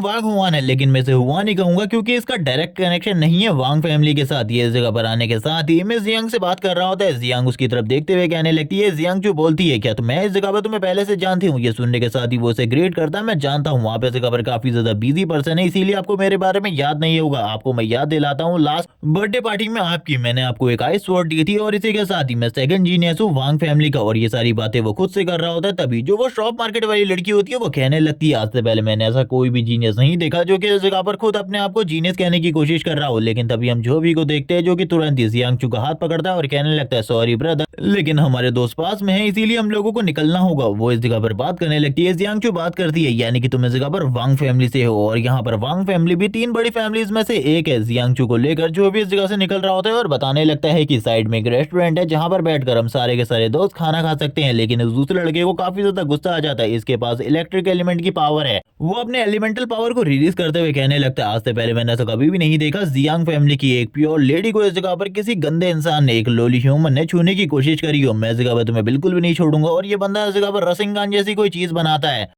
वांग हुआन है, लेकिन मैं इसे हुआ नहीं कहूंगा क्योंकि इसका डायरेक्ट कनेक्शन नहीं है वांग फैमिली के साथ। ये इस जगह पर आने के साथ ही मिस जियांग से बात कर रहा होता है। जियांग उसकी तरफ देखते हुए कहने लगती है, जियांग जो बोलती है क्या तो मैं इस जगह पर तुम्हें पहले से जानती हूँ। ये सुनने के साथ ही वो उसे ग्रेट करता है, मैं जानता हूँ आप इस जगह पर काफी ज्यादा बिजी पर्सन है इसीलिए आपको मेरे बारे में याद नहीं होगा। आपको मैं याद दिलाता हूँ लास्ट बर्थडे पार्टी में आपकी मैंने आपको एक आइस स्वॉर्ड दी थी और इसी के साथ ही मैं सेकंड जीनियस हूँ वांग फैमिली का। और ये सारी बातें वो खुद से कर रहा होता है, तभी जो वो शॉप मार्केट वाली लड़की होती है वो कहने लगती है आज से पहले मैंने ऐसा कोई भी जीनियस नहीं देखा जो कि इस जगह पर खुद अपने आप को जीनियस कहने की कोशिश कर रहा हो। लेकिन तभी हम जो भी को देखते हैं जो कि तुरंत ही जियांग चू का हाथ पकड़ता है और कहने लगता है सॉरी ब्रदर, लेकिन हमारे दोस्त पास में है इसीलिए हम लोगों को निकलना होगा। वो इस जगह पर बात करने लगती है, जियांग चू बात करती है यानी कि तुम इस जगह पर वांग फैमिली से हो और यहाँ पर वांग फैमिली भी तीन बड़ी फैमिलीज में से एक है। जियांग चू को लेकर जो भी इस जगह से निकल रहा होता है और बताने लगता है कि साइड में एक रेस्टोरेंट है जहाँ पर बैठकर हम सारे के सारे दोस्त खाना खा सकते हैं। लेकिन उस दूसरे लड़के को काफी ज्यादा गुस्सा आ जाता है, इसके पास इलेक्ट्रिक एलिमेंट की पावर है। वो अपने एलिमेंटल पावर को रिलीज करते हुए कहने लगता है आज से पहले मैंने ऐसा कभी भी नहीं देखा। जियांग फैमिली की एक प्योर लेडी को इस जगह पर किसी गंदे इंसान ने एक लोली ह्यूमन ने छूने की कोशिश करी हो, मैं इस जगह पर तुम्हें बिल्कुल भी नहीं छोड़ूंगा। और ये बंदा इस जगह पर रसिंगान जैसी कोई चीज बनाता है।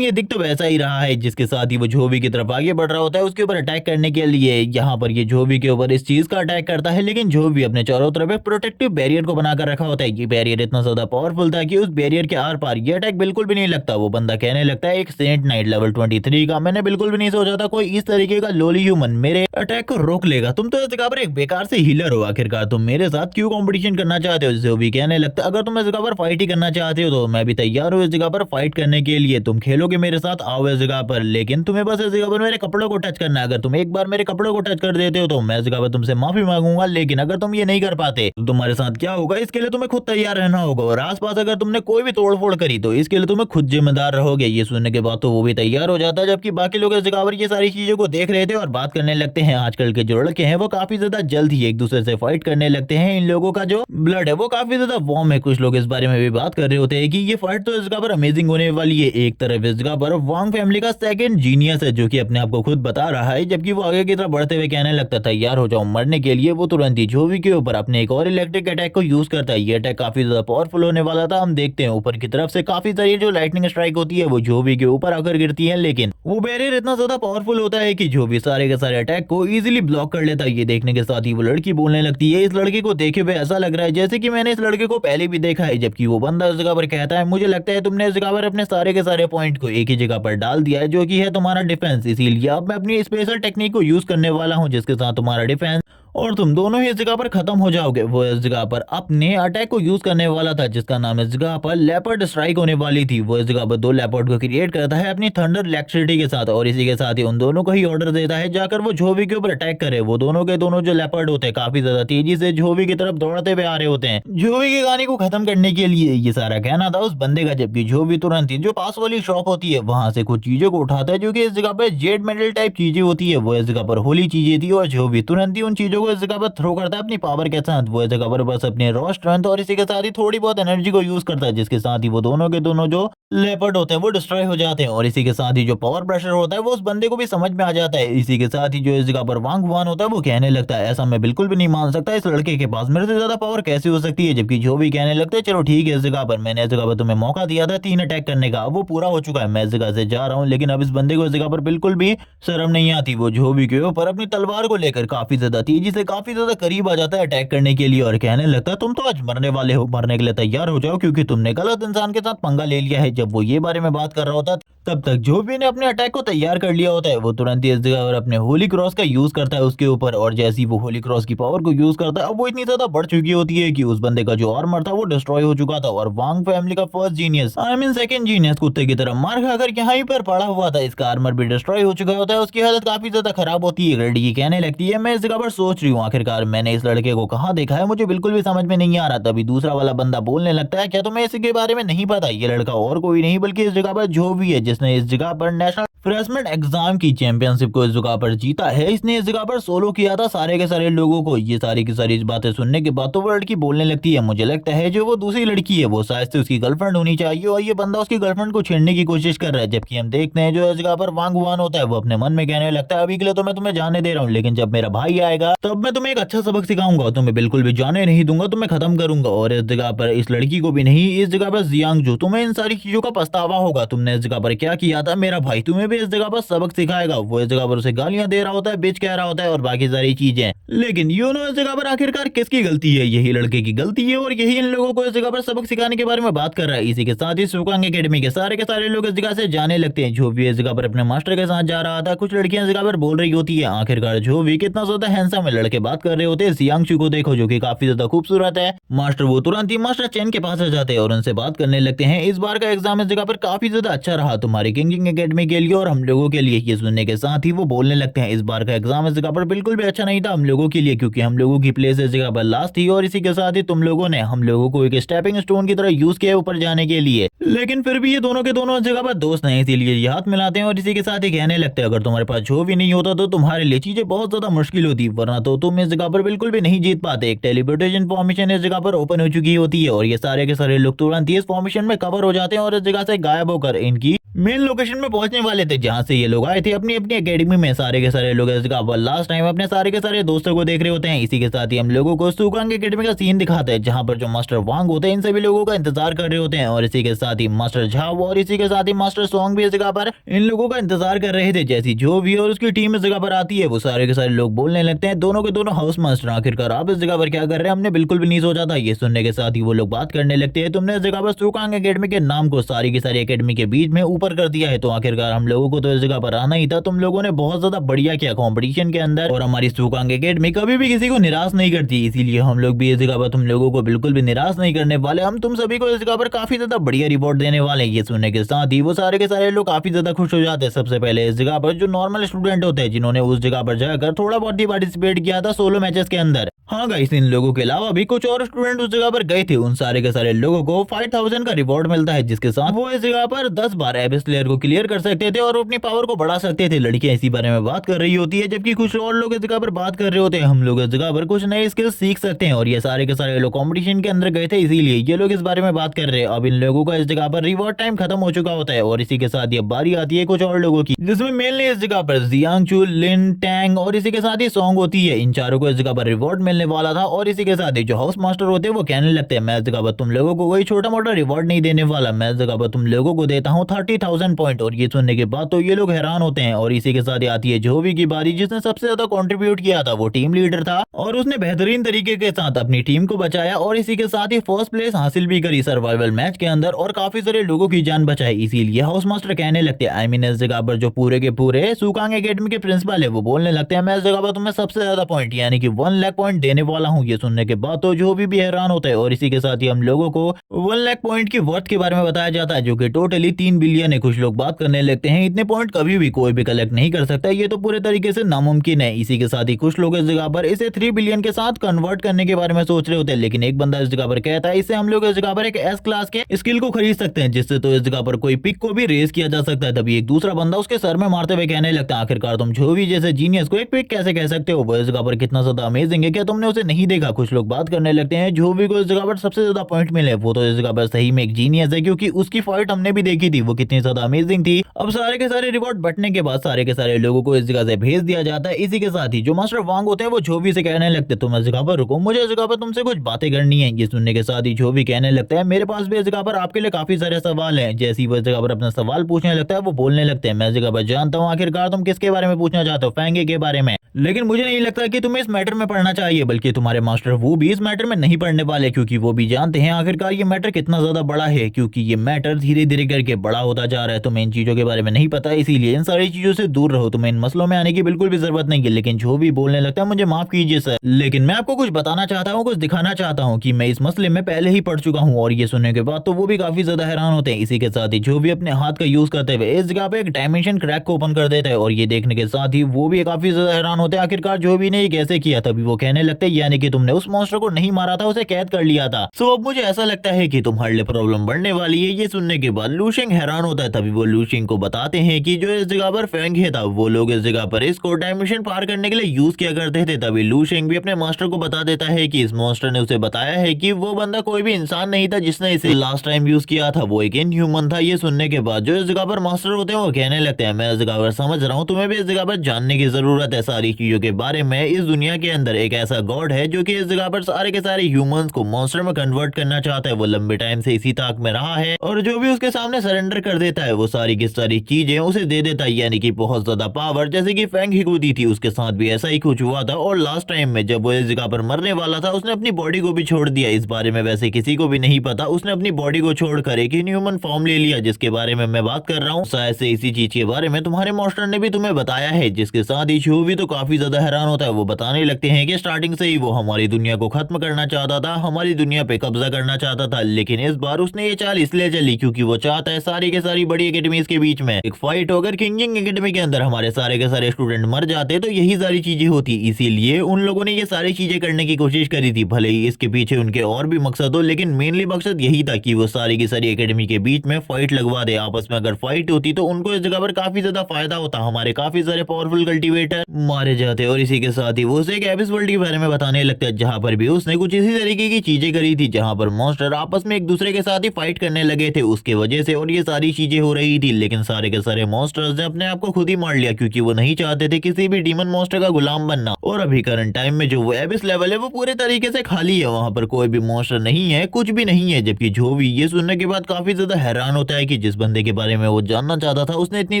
ये दिख तो वैसा ही रहा है, जिसके साथ ही वो झोवी की तरफ आगे बढ़ रहा होता है उसके ऊपर अटैक करने के लिए। यहाँ पर ये झोवी के ऊपर इस चीज का अटैक करता है, लेकिन झोवी अपने चारों तरफ एक प्रोटेक्टिव बैरियर को बनाकर रखा होता है। ये बैरियर इतना ज्यादा पावरफुल था कि उस बैरियर के आर पार ये अटैक बिल्कुल भी नहीं लगता। वो बंदा कहने लगता है एक सेंट नाइट लेवल 23 का, मैंने बिल्कुल भी नहीं सोचा था कोई इस तरीके का लोली ह्यूमन मेरे अटैक को रोक लेगा। तुम तो इस जगह पर एक बेकार से हीलर हो, आखिरकार तुम मेरे साथ क्यों कॉम्पिटिशन करना चाहते हो। झोवी कहने लगता है अगर तुम इस जगह पर फाइट ही करना चाहते हो तो मैं भी तैयार हूँ इस जगह पर फाइट करने के लिए, तुम खेलोगे मेरे साथ आओ इस जगह पर, लेकिन तुम्हें बस इस जगह पर मेरे कपड़ों को टच करना है। अगर तुम एक बार मेरे कपड़ों को टच कर देते हो तो मैं इस जगह पर तुमसे माफी मांगूंगा, लेकिन अगर तुम ये नहीं कर पाते तो तुम्हारे साथ क्या होगा इसके लिए तुम्हें खुद तैयार रहना होगा। और आसपास अगर तुमने कोई भी तोड़फोड़ करी तो इसके लिए तुम्हें खुद जिम्मेदार रहोगे। ये सुनने के बाद तो वो भी तैयार हो जाता है, जबकि बाकी लोग इस जगह पर ये सारी चीजों को देख रहे थे और बात करने लगते हैं। आजकल के जो लड़के हैं वो काफी ज्यादा जल्द ही एक दूसरे से फाइट करने लगते हैं। इन लोगों का जो ब्लड है वो काफी ज्यादा वार्म है। कुछ लोग इस बारे में भी बात कर रहे होते हैं कि ये फाइट तो इस जगह पर अमेजिंग होने वाली है। एक तरफ इस जगह पर वांग फैमिली का सेकंड जीनियस है जो कि अपने आप को खुद बता रहा है, जबकि वो आगे की तरफ बढ़ते हुए कहने लगता है तैयार हो जाओ मरने के लिए। वो तुरंत ही झोवी के ऊपर अपने एक और इलेक्ट्रिक अटैक को यूज करता है। ये अटैक काफी ज्यादा पावरफुल होने वाला था। हम देखते हैं ऊपर की तरफ से काफी सारी जो लाइटनिंग स्ट्राइक होती है वो झोवी के ऊपर आकर गिरती है, लेकिन वो बैरियर इतना ज्यादा पावरफुल होता है कि झोवी सारे के सारे अटैक को इजीली ब्लॉक कर लेता है। ये देखने के साथ ही वो लड़की बोलने लगती है, इस लड़के को देखे हुए ऐसा लग रहा है जैसे कि मैंने इस लड़के को पहले भी देखा है। जबकि वो बंदा इस जगह पर कहता है मुझे लगता है तुमने इस जगह पर अपने सारे के सारे पॉइंट को एक ही जगह पर डाल दिया है जो कि है तुम्हारा डिफेंस, इसीलिए अब मैं अपनी स्पेशल टेक्निक को यूज करने वाला हूं जिसके साथ तुम्हारा डिफेंस और तुम दोनों ही इस जगह पर खत्म हो जाओगे। वो इस जगह पर अपने अटैक को यूज करने वाला था जिसका नाम इस जगह पर लेपर्ड स्ट्राइक होने वाली थी। वो इस जगह पर दो लेपर्ड को क्रिएट करता है अपनी थंडर इलेक्ट्रिसिटी के साथ और इसी के साथ ही उन दोनों को ही ऑर्डर देता है जाकर वो झोवी के ऊपर अटैक करे। वो दोनों के दोनों जो लेपर्ड होते हैं काफी ज्यादा तेजी से झोवी की तरफ दौड़ते हुए आ रहे होते हैं झोवी की कहानी को खत्म करने के लिए। ये सारा कहना था उस बंदे का, जबकि झोवी तुरंत ही जो पास वाली शॉप होती है वहां से कुछ चीजों को उठाता है जो कि इस जगह पर जेड मेटल टाइप चीजें होती है। वो इस जगह पर होली चीजें थी और झोवी तुरंत ही उन चीजों को इस जगह पर थ्रो करता है अपनी पावर के साथ। वो इस जगह पर बस अपने रॉ स्ट्रेंथ और इसी के साथ ही थोड़ी बहुत एनर्जी को यूज करता है जिसके साथ ही वो दोनों के दोनों जो लेपर्ड होते हैं वो डिस्ट्रॉय हो जाते हैं। और इसी के साथ ही जो पावर प्रेशर होता है वो उस बंदे को भी समझ में आ जाता है। इसी के साथ ही जो इस जगह पर वांग हुआन होता है वो कहने लगता है ऐसा मैं बिल्कुल भी नहीं मान सकता, इस लड़के के पास मेरे से ज्यादा पावर कैसे हो सकती है। जबकि जो भी कहने लगता है चलो ठीक है, इस जगह पर मैंने इस जगह पर तुम्हें मौका दिया था 3 अटैक करने का, वो पूरा हो चुका है, मैं इस जगह से जा रहा हूँ। लेकिन अब इस बंदे को इस जगह पर बिल्कुल भी शर्म नहीं आती। वो झोवी के ऊपर अपनी तलवार को लेकर काफी ज्यादा तेजी से काफी ज्यादा करीब आ जाता है अटैक करने के लिए और कहने लगता है तुम तो आज मरने वाले हो, मरने के लिए तैयार हो जाओ क्योंकि तुमने गलत इंसान के साथ पंगा ले लिया है। जब वो ये बारे में बात कर रहा होता तब तक झोवी ने अपने अटैक को तैयार कर लिया होता है। वो तुरंत ही इस जगह पर अपने होली क्रॉस का यूज करता है उसके ऊपर और जैसी वो होली क्रॉस की पावर को यूज करता है अब वो इतनी ज्यादा बढ़ चुकी होती है कि उस बंदे का जो आर्मर था वो डिस्ट्रॉय हो चुका था और वांग फैमिली का फर्स्ट जीनियस सेकंड जीनियस कुत्ते की तरह मार खाकर यहाँ पर पड़ा हुआ था, इसका आर्मर भी डिस्ट्रॉय हो चुका होता है। उसकी हालत काफी ज्यादा खराब होती है। लड़की कहने लगती है मैं इस जगह पर सोच सोच रही हूँ, आखिरकार मैंने इस लड़के को कहाँ देखा है, मुझे बिल्कुल भी समझ में नहीं आ रहा। तभी दूसरा वाला बंदा बोलने लगता है, क्या तुम्हें इसके बारे में नहीं पता? ये लड़का और कोई नहीं बल्कि इस जगह पर जो भी है, जिसने इस जगह पर नेशनल फ्रेशमैन एग्जाम की चैंपियनशिप को इस जगह पर जीता है। इसने इस जगह पर सोलो किया था सारे के सारे लोगों को। ये सारी की सारी बातें सुनने के बाद तो वो लड़की बोलने लगती है, मुझे लगता है जो वो दूसरी लड़की है वो शायद से उसकी गर्लफ्रेंड होनी चाहिए और ये बंदा उसकी गर्लफ्रेंड को छेड़ने की कोशिश कर रहा है। जबकि हम देखते हैं जो इस जगह पर वांग वान होता है वो अपने मन में कहने लगता है, अभी के लिए तो मैं तुम्हें जाने दे रहा हूँ, लेकिन जब मेरा भाई आएगा तब मैं तुम्हें एक अच्छा सबक सिखाऊंगा, तुम्हें बिल्कुल भी जाने नहीं दूंगा, तुम्हें खत्म करूंगा। और इस जगह पर इस लड़की को भी नहीं, इस जगह पर जियांग, तुम्हें इन सारी चीजों का पछतावा होगा, तुमने इस जगह पर क्या किया था, मेरा भाई तुम्हें भी इस जगह पर सबक सिखाएगा। वो इस जगह पर उसे गालियां दे रहा होता है, बिच कह रहा होता है और बाकी सारी चीजें। लेकिन यूनो इस जगह पर आखिरकार किसकी गलती है? यही लड़के की गलती है और यही इन लोगों को इस जगह पर सबक सिखाने के बारे में बात कर रहा है। इसी के साथ ही सुकांग एकेडमी के सारे लोग इस जगह से जाने लगते हैं। जो भी इस जगह पर अपने मास्टर के साथ जा रहा था, कुछ लड़कियां इस जगह पर बोल रही होती है, आखिरकार जो भी कितना ज्यादा हैंडसम है, लड़के बात कर रहे होते हैं। जियांग को देखो जो कि काफी ज्यादा खूबसूरत है। मास्टर वो तुरंत ही मास्टर चेन के पास आ जाते हैं और उनसे बात करने लगते हैं, इस बार का एग्जाम इस जगह पर काफी ज्यादा अच्छा रहा तुम्हारी किंग एकेडमी के लिए और हम लोगों के लिए। ये सुनने के साथ ही वो बोलने लगते हैं, इस बार का एग्जाम इस जगह पर बिल्कुल भी अच्छा नहीं था हम लोगों के लिए, क्योंकि हम लोगों की प्लेस इस जगह पर लास्ट थी और इसी के साथ ही तुम लोगों ने हम लोगों को एक स्टेपिंग स्टोन की तरह यूज किया ऊपर जाने के लिए। लेकिन फिर भी ये दोनों के दोनों इस जगह पर दोस्त नहीं, इसीलिए ये हाथ मिलाते हैं और इसी के साथ ही कहने लगते हैं, अगर तुम्हारे पास जो भी नहीं होता तो तुम्हारे लिए चीजें बहुत ज्यादा मुश्किल होती, वरना तो तुम इस जगह पर बिल्कुल भी नहीं जीत पाते। एक टेलीपोर्टेशन फॉर्मेशन इस जगह पर ओपन हो चुकी होती है और ये सारे के सारे लोग तुरंत ही इस फॉर्मेशन में कवर हो जाते हैं और इस जगह से गायब होकर इनकी मेन लोकेशन में पहुंचने वाले थे, जहां से ये लोग आए थे अपनी अपनी एकेडमी में। सारे के सारे लोग इस जगह पर लास्ट टाइम अपने सारे के सारे दोस्तों को देख रहे होते हैं। इसी के साथ ही हम लोगों को सुकांग एकेडमी का सीन दिखाते हैं, जहां पर जो मास्टर वांग होते हैं इन सभी लोगों का इंतजार कर रहे होते हैं और इसी के साथ ही मास्टर झाओ और इसी के साथ ही मास्टर सोंग भी इस जगह पर इन लोगों का इंतजार कर रहे थे। जैसी जो भी और उसकी टीम इस जगह पर आती है, वो सारे के सारे लोग बोलने लगते हैं, दोनों के दोनों हाउस मास्टर, आखिरकार आप इस जगह पर क्या कर रहे हैं, हमने बिल्कुल भी नहीं सोचा था। ये सुनने के साथ ही वो लोग बात करने लगते हैं, तुमने इस जगह पर सुकांग एकेडमी के नाम को सारी की सारी एकेडमी के बीच में ऊपर कर दिया है, तो आखिरकार हम लोगों को तो इस जगह पर आना ही था। तुम लोगों ने बहुत ज्यादा बढ़िया किया कंपटीशन के अंदर और हमारी सुकांग एकेडमी कभी भी किसी को निराश नहीं करती, इसीलिए हम लोग भी इस जगह पर तुम लोगों को बिल्कुल भी निराश नहीं करने वाले। हम तुम सभी को इस जगह पर काफी ज्यादा बढ़िया रिवॉर्ड देने वाले हैं। ये सुनने के साथ ही वो सारे के सारे लोग काफी ज्यादा खुश हो जाते हैं। सबसे पहले इस जगह पर जो नॉर्मल स्टूडेंट होते हैं, जिन्होंने उस जगह पर जाकर थोड़ा बहुत ही पार्टिसिपेट किया था सोलो मैचेस के अंदर। हाँ गाइस, इन लोगों के अलावा भी कुछ और स्टूडेंट उस जगह पर गए थे। उन सारे के सारे लोगों को 5000 का रिवॉर्ड मिलता है, जिसके साथ वो इस जगह पर 10 बार एबिस प्लेयर को क्लियर कर सकते थे और अपनी पावर को बढ़ा सकते थे। लड़कियां इसी बारे में बात कर रही होती है, जबकि कुछ और लोग इस जगह पर बात कर रहे होते हैं, हम लोग इस जगह पर कुछ नए स्किल्स सीख सकते हैं। और ये सारे के सारे लोग कॉम्पिटिशन के अंदर गए थे, इसीलिए ये लोग इस बारे में बात कर रहे हैं। अब इन लोगों का इस जगह पर रिवॉर्ड टाइम खत्म हो चुका होता है और इसी के साथ ये बारी आती है कुछ और लोगों की, जिसमें मेनली इस जगह पर जियांग, लिन, टैंग और इसी के साथ ही सॉन्ग होती है। इन चारों को इस जगह पर रिवॉर्ड मिलने वाला था और इसी के साथ ही जो हाउस मास्टर होते हैं वो कहने लगते हैं, मैं इस जगह पर तुम लोगों को कोई छोटा मोटा रिवॉर्ड नहीं देने वाला, मैं इस जगह पर तुम लोगों को देता हूँ 30,000 पॉइंट। और ये सुनने के बाद तो ये लोग हैरान होते हैं और इसी के साथ ही आती है जोवी की बारी, जिसने सबसे ज्यादा कंट्रीब्यूट किया था। वो टीम लीडर था और उसने बेहतरीन तरीके के साथ अपनी टीम को बचाया और इसी के साथ ही फर्स्ट प्लेस हासिल भी करी सर्वाइवल मैच के अंदर और काफी सारे लोगों की जान बचाई। इसीलिए हाउस मास्टर कहने लगते हैं, आई मीन इस जगह पर जो पूरे के पूरे सुकांग एकेडमी के प्रिंसिपल है, वो बोलने लगते हैं, मैं इस जगह पर तुम्हें सबसे ज्यादा पॉइंट यानी कि 1 लाख पॉइंट देने वाला हूँ। ये सुनने के बाद तो जो भी हैरान होता है और इसी के साथ ही हम लोगों को 1 लाख पॉइंट की वर्थ के बारे में बताया जाता है, जो कि टोटली 3 बिलियन है। कुछ लोग बात करने लगते हैं, इतने पॉइंट कभी भी कोई भी कलेक्ट नहीं कर सकता, ये तो पूरे तरीके से नामुमकिन है। इसी के साथ ही कुछ लोग इस जगह पर इसे 3 बिलियन के साथ कन्वर्ट करने के बारे में सोच रहे होते हैं, लेकिन एक बंदा इस जगह पर कहता है, इससे हम लोग इस जगह पर एक एस क्लास के स्किल को खरीद सकते हैं, जिससे तो इस जगह पर कोई पिक को भी रेस किया जा सकता है। तभी एक दूसरा बंदा उसके सर में मारते हुए कहने लगता है, आखिरकार तुम जोवी जैसे जीनियस को एक पिक कैसे कह सकते हो, वो इस जगह पर कितना ज्यादा अमेजिंग है, क्या तुमने उसे नहीं देखा? कुछ लोग बात करने लगते हैं, जोवी को इस जगह पर सबसे ज्यादा पॉइंट मिले, वो तो इस जगह पर सही में एक जीनियस है, क्योंकि उसकी फाइट हमने भी देखी थी, वो कितनी ज्यादा अमेजिंग थी। अब सारे के सारे रिवॉर्ड बटने के बाद सारे के सारे लोगों को इस जगह से भेज दिया जाता है। इसी के साथ ही जो मास्टर वांग होते हैं वो जोवी से कहने लगते, तुम इस जगह पर रुको, मुझे इस जगह पर तुमसे कुछ बातें करनी है। ये सुनने के साथ ही जोवी कहने लगता है, मेरे पास भी इस जगह पर आपके लिए काफी सारे सवाल हैं। जैसे ही वो इस जगह पर अपना सवाल पूछने लगता है, वो बोलने लगते हैं, मैं इस जगह पर जानता हूँ, आखिरकार तुम किसके बारे में पूछना चाहते हो, फेंगे के बारे में, लेकिन मुझे नहीं लगता कि तुम्हें इस मैटर में पढ़ना चाहिए, बल्कि तुम्हारे मास्टर वो भी इस मैटर में नहीं पढ़ने वाले, क्योंकि वो भी जानते हैं आखिरकार ये मैटर कितना ज्यादा बड़ा है, क्योंकि ये मैटर धीरे धीरे करके बड़ा होता जा रहा है, तुम्हें इन चीजों के बारे में नहीं पता, इसीलिए इन सारी चीजों से दूर रहो, तुम्हें इन मसलों में आने की बिल्कुल भी जरूरत नहीं है। लेकिन जो भी बोलने लगता है, मुझे माफ कीजिए सर, लेकिन मैं आपको कुछ बताना चाहता हूँ, कुछ दिखाना चाहता हूँ कि मैं इस मसले में पहले ही पढ़ चुका हूँ। और ये सुनने के बाद तो वो भी काफी ज्यादा हैरान होते हैं। इसी के साथ ही जो भी अपने हाथ का यूज करते हुए इस जगह पे एक डायमेंशन क्रैक को ओपन कर देता है, और ये देखने के साथ ही वो भी काफी ज्यादा हैरान होते हैं, आखिरकार जो भी ने ये कैसे किया। तभी वो कहने लगते हैं, यानी कि तुमने उस मॉन्स्टर को नहीं मारा था, उसे कैद कर लिया था। सो अब मुझे ऐसा लगता है कि तुम्हारे लिए प्रॉब्लम बढ़ने वाली है। ये सुनने के बाद लूशिंग हैरान होता है। तभी वो लूशिंग को बताते हैं कि जो इस जगह पर फेंग है था, वो लोग इस जगह पर इसको डायमेंशन पार करने के लिए यूज किया करते थे। तभी लूशिंग भी अपने मास्टर को बता देता है कि इस मॉन्स्टर ने उसे बताया है कि वो बंदा कोई भी इंसान नहीं था जिसने इसे लास्ट टाइम यूज किया था, वो एक इनह्यूमन था। ये सुनने के बाद जो इस जगह पर मास्टर होते हैं वो कहने लगते हैं, मैं इस जगह पर समझ रहा हूँ, तुम्हें भी इस जगह पर जानने की जरूरत है सारी चीजों के बारे में। इस दुनिया के अंदर एक ऐसा गॉड है जो कि इस जगह पर सारे के सारे ह्यूमंस को मॉन्स्टर में कन्वर्ट करना चाहता है। वो लंबे टाइम से इसी ताक में रहा है, और जो भी उसके सामने सरेंडर कर देता है वो सारी की सारी चीजें उसे दे देता है, यानी कि बहुत ज्यादा पावर। जैसे कि फेंग ही को दी थी, उसके साथ भी ऐसा ही कुछ हुआ था। और लास्ट टाइम में जब वो इस जगह पर मरने वाला था, उसने अपनी बॉडी को भी छोड़ दिया। इस बारे में वैसे किसी को भी नहीं पता, उसने अपनी बॉडी को छोड़कर एक इनह्यूमन फॉर्म ले लिया, जिसके बारे में मैं बात कर रहा हूँ। शायद से इसी चीज के बारे में तुम्हारे मास्टर ने भी तुम्हें बताया है। जिसके साथ ही शो भी तो काफी ज्यादा हैरान होता है। वो बताने लगते हैं कि स्टार्टिंग से ही वो हमारी दुनिया को खत्म करना चाहता था, हमारी दुनिया पे कब्जा करना चाहता था, लेकिन इस बार उसने ये चाल इसलिए चली क्योंकि वो चाहता है सारी के सारी बड़ी एकेडमीज के बीच में एक फाइट हो। अगर किंगिंग एकेडमी के अंदर हमारे सारे के सारे स्टूडेंट मर जाते तो यही सारी चीजें होती, इसीलिए उन लोगों ने ये सारी चीजें करने की कोशिश करी थी। भले ही इसके पीछे उनके और भी मकसद हो, लेकिन मेनली मकसद यही था कि वो सारी की सारी एकेडमी के बीच में फाइट लगवा दे। आपस में अगर फाइट होती तो उनको इस जगह पर काफी ज्यादा फायदा होता, हमारे काफी सारे पावरफुल कल्टीवेटर मारे जाते। और इसी के साथ ही वो उसे एक एबिस वर्ल्ड के बारे में बताने लगता है, जहां पर भी उसने कुछ इसी तरीके की चीजें करी थी, जहां पर मॉन्स्टर आपस में एक दूसरे के साथ ही फाइट करने लगे थे उसके वजह से, और ये सारी चीजें हो रही थी। लेकिन सारे के सारे मॉन्स्टर्स ने अपने आप को खुद ही मार लिया, क्योंकि वो नहीं चाहते थे किसी भी डीमन मॉन्स्टर का गुलाम बनना। और अभी करंट टाइम में जो वो एबिस लेवल है वो पूरे तरीके से खाली है, वहां पर कोई भी मॉन्स्टर नहीं है, कुछ भी नहीं है। जबकि जो भी ये सुनने के बाद काफी ज्यादा हैरान होता है कि जिस बंदे के बारे में वो जानना चाहता था उसने इतनी